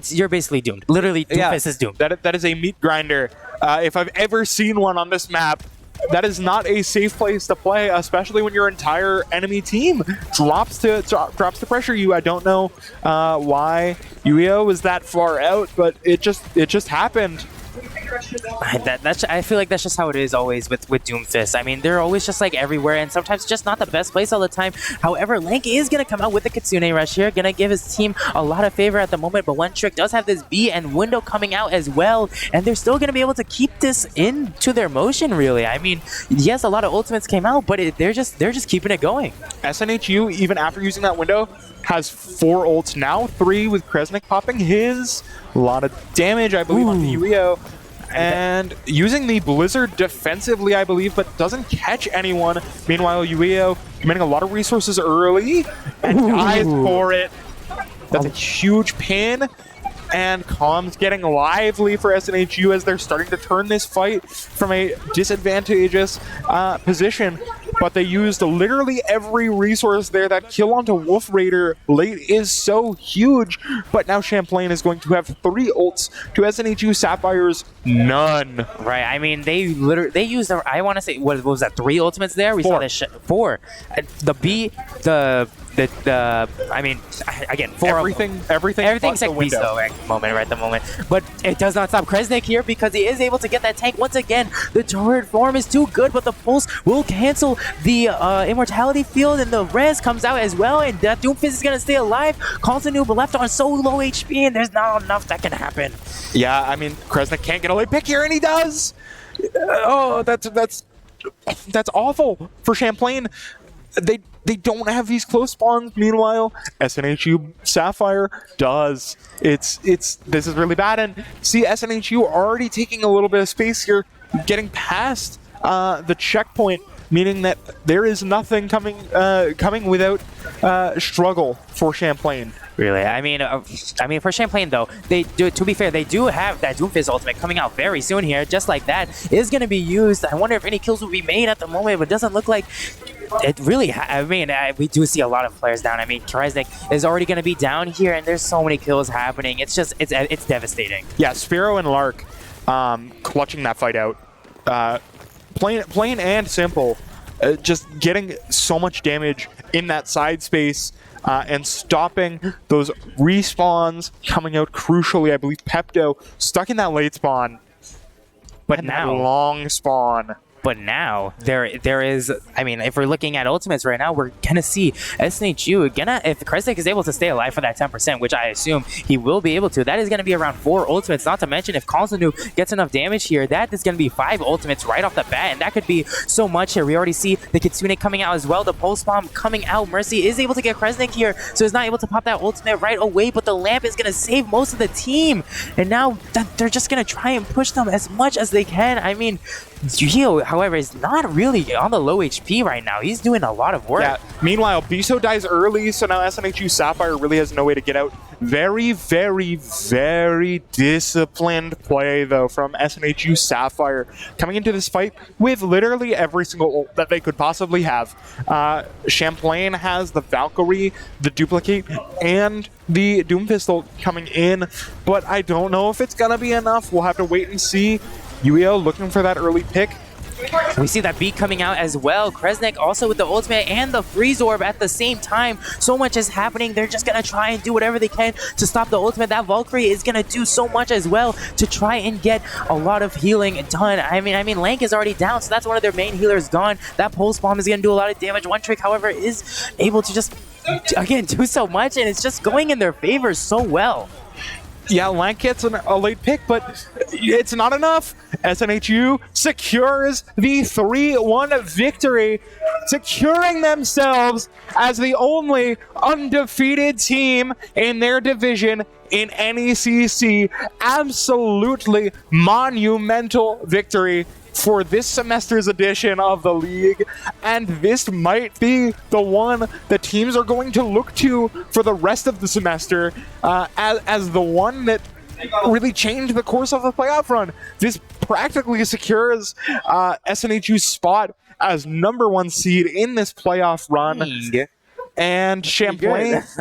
you're basically doomed. Literally, Doomfist is doomed. That is a meat grinder. If I've ever seen one on this map, that is not a safe place to play, especially when your entire enemy team drops to pressure you. I don't know why Ueo was that far out, but it just happened. I feel like that's just how it is always with Doomfist. I mean, they're always just like everywhere, and sometimes just not the best place all the time. However, Lank is going to come out with the Kitsune Rush here, going to give his team a lot of favor at the moment, but One Trick does have this B and window coming out as well, and they're still going to be able to keep this into their motion, really. I mean, yes, a lot of ultimates came out, but they're just keeping it going. SNHU, even after using that window, has 4 ults now, 3 with Kresnik popping his. A lot of damage, I believe, on the Ueo. And using the Blizzard defensively, I believe, but doesn't catch anyone. Meanwhile, Ueo committing a lot of resources early and dies for it. That's a huge pin. And comms getting lively for SNHU as they're starting to turn this fight from a disadvantageous position. But they used literally every resource there. That kill onto Wolf Raider late is so huge. But now Champlain is going to have 3 ults to SNHU Sapphire's none. Right. I mean, they used, I want to say, what was that, 3 ultimates there? We 4. saw this 4. The B, I mean, again, 4. Everything except Biso at the moment. But it does not stop Kresnik here because he is able to get that tank once again. The turret form is too good, but the pulse will cancel the immortality field, and the res comes out as well, and that Doomfist is going to stay alive. Calzanoob left on so low HP, and there's not enough that can happen. Yeah, I mean, Kresnik can't get a late pick here, and he does! Oh, that's awful for Champlain. They don't have these close spawns. Meanwhile, SNHU Sapphire does. This is really bad. And see, SNHU already taking a little bit of space here, getting past the checkpoint, meaning that there is nothing coming without struggle for Champlain. Really, I mean, for Champlain though, to be fair, they do have that Doomfist ultimate coming out very soon here. Just like that is going to be used. I wonder if any kills will be made at the moment, but it doesn't look like it really. I mean, we do see a lot of players down. I mean, Kresnik is already going to be down here, and there's so many kills happening. It's devastating. Yeah, Sparrow and Lark clutching that fight out. Plain and simple. Just getting so much damage in that side space and stopping those respawns coming out crucially. I believe Pepto stuck in that late spawn, but now long spawn. But now there is, I mean, if we're looking at ultimates right now, we're gonna see SNHU if Kresnik is able to stay alive for that 10%, which I assume he will be able to, that is gonna be around 4 ultimates. Not to mention if Kalsanu gets enough damage here, that is gonna be 5 ultimates right off the bat, and that could be so much here. We already see the Kitsune coming out as well, the pulse bomb coming out. Mercy is able to get Kresnik here, so he's not able to pop that ultimate right away, but the lamp is gonna save most of the team, and now they're just gonna try and push them as much as they can. I mean, Gio, however, is not really on the low HP right now. He's doing a lot of work. Yeah. Meanwhile, Biso dies early, so now SNHU Sapphire really has no way to get out. Very, very, very disciplined play, though, from SNHU Sapphire, coming into this fight with literally every single ult that they could possibly have. Champlain has the Valkyrie, the Duplicate, and the Doom Pistol coming in, but I don't know if it's going to be enough. We'll have to wait and see. UEL looking for that early pick. We see that beat coming out as well. Kresnik also with the ultimate and the freeze orb at the same time. So much is happening. They're just going to try and do whatever they can to stop the ultimate. That Valkyrie is going to do so much as well to try and get a lot of healing done. I mean, Lank is already down, so that's one of their main healers gone. That pulse bomb is going to do a lot of damage. One Trick, however, is able to just, again, do so much, and it's just going in their favor so well. Yeah, Lank gets a late pick, but it's not enough. SNHU secures the 3-1 victory, securing themselves as the only undefeated team in their division in NECC. Absolutely monumental victory for this semester's edition of the league, and this might be the one that teams are going to look to for the rest of the semester as the one that really changed the course of the playoff run. This practically secures SNHU's spot as #1 seed in this playoff run. And Champlain's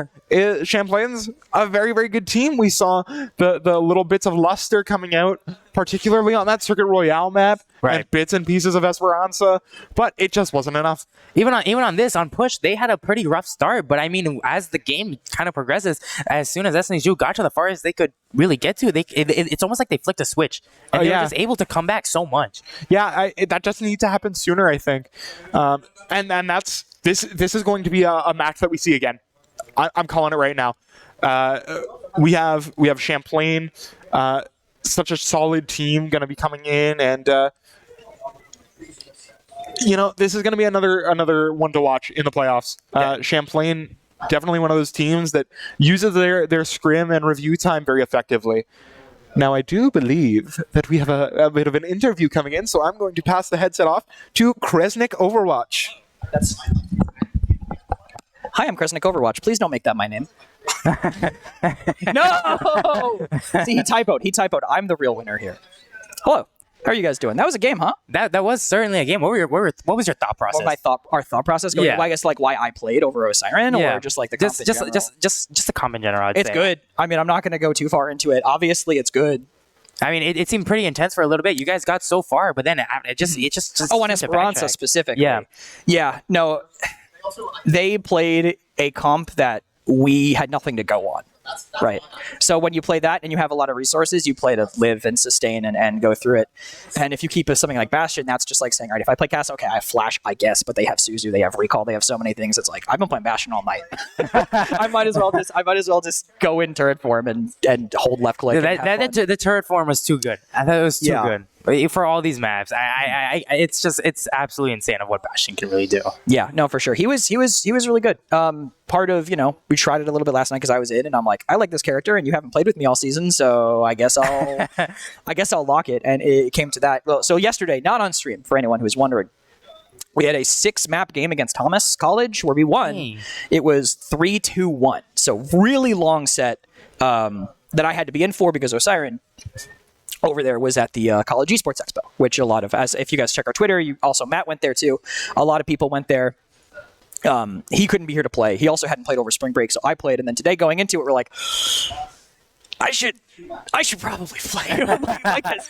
a very, very good team. We saw the little bits of luster coming out, particularly on that Circuit Royale map, right, and bits and pieces of Esperanza, but it just wasn't enough. Even on this, on push, they had a pretty rough start, but I mean, as the game kind of progresses, as soon as SNHU got to the farthest they could really get to, it's almost like they flicked a switch, and they were just able to come back so much. Yeah, that just needs to happen sooner, I think. And that's... This is going to be a match that we see again. I'm calling it right now. We have Champlain, such a solid team, going to be coming in, and this is going to be another one to watch in the playoffs. Champlain, definitely one of those teams that uses their scrim and review time very effectively. Now, I do believe that we have a bit of an interview coming in, so I'm going to pass the headset off to Kresnik Overwatch. Hi, I'm Kresnik Overwatch. Please don't make that my name. No! See, he typoed. I'm the real winner here. Hello. How are you guys doing? That was a game, huh? That was certainly a game. What was your thought process? Our thought process going. Yeah. Well, I guess like why I played over Osiren, or just like the comp in general? just the comp in general. I'd it's say. good. I mean, I'm not going to go too far into it. Obviously, it's good. I mean, it seemed pretty intense for a little bit. You guys got so far, but then it just oh, and Esperanza specifically. Yeah. No, they played a comp that we had nothing to go on. Right. So when you play that and you have a lot of resources, you play to live and sustain and go through it. And if you keep something like Bastion, that's just like saying, all right, if I play Cass, okay, I have Flash, I guess, but they have Suzu, they have Recall, they have so many things. It's like, I've been playing Bastion all night. I might as well just go in turret form and hold left click. The turret form was too good. I thought it was too good. For all these maps, it's absolutely insane of what Bastion can really do. Yeah, no, for sure. He was really good. Part of, we tried it a little bit last night because I was in, and I'm like, I like this character, and you haven't played with me all season, so I guess I'll lock it. And it came to that. So yesterday, not on stream, for anyone who's wondering, we had a 6-map game against Thomas College where we won. It was 3-2-1. So really long set that I had to be in for because Osiren over there was at the College Esports Expo, which a lot of, as if you guys check our Twitter, Matt went there too. A lot of people went there. He couldn't be here to play. He also hadn't played over spring break, so I played. And then today going into it, we're like, I should probably play.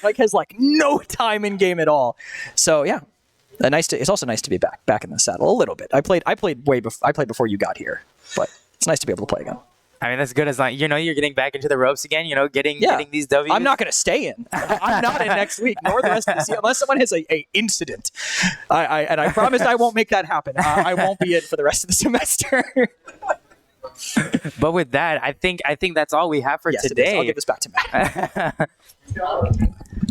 Mike has like no time in game at all. So yeah, it's also nice to be back in the saddle a little bit. I played before you got here, but it's nice to be able to play again. I mean, that's good as long you're getting back into the ropes again. Getting these W's. I'm not going to stay in. I'm not in next week, nor the rest of the season, unless someone has a incident. I promise I won't make that happen. I won't be in for the rest of the semester. But with that, I think that's all we have for Yes, today. I'll give this back to Matt.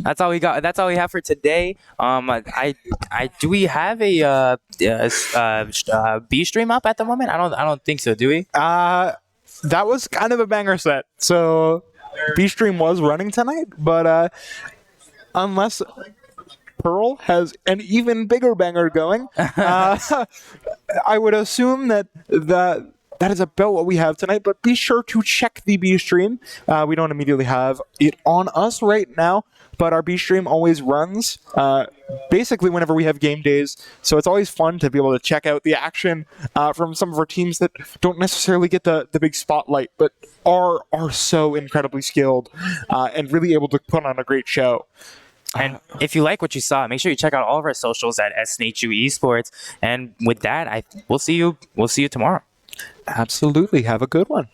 That's all we got. That's all we have for today. Do we have a B stream up at the moment? I don't think so. Do we? That was kind of a banger set. So B stream was running tonight, but unless Pearl has an even bigger banger going, I would assume that is about what we have tonight. But be sure to check the B stream. We don't immediately have it on us right now, but our B stream always runs basically whenever we have game days. So it's always fun to be able to check out the action from some of our teams that don't necessarily get the big spotlight, but are so incredibly skilled and really able to put on a great show. And if you like what you saw, make sure you check out all of our socials at SNHU Esports. And with that, we'll see you tomorrow. Absolutely. Have a good one.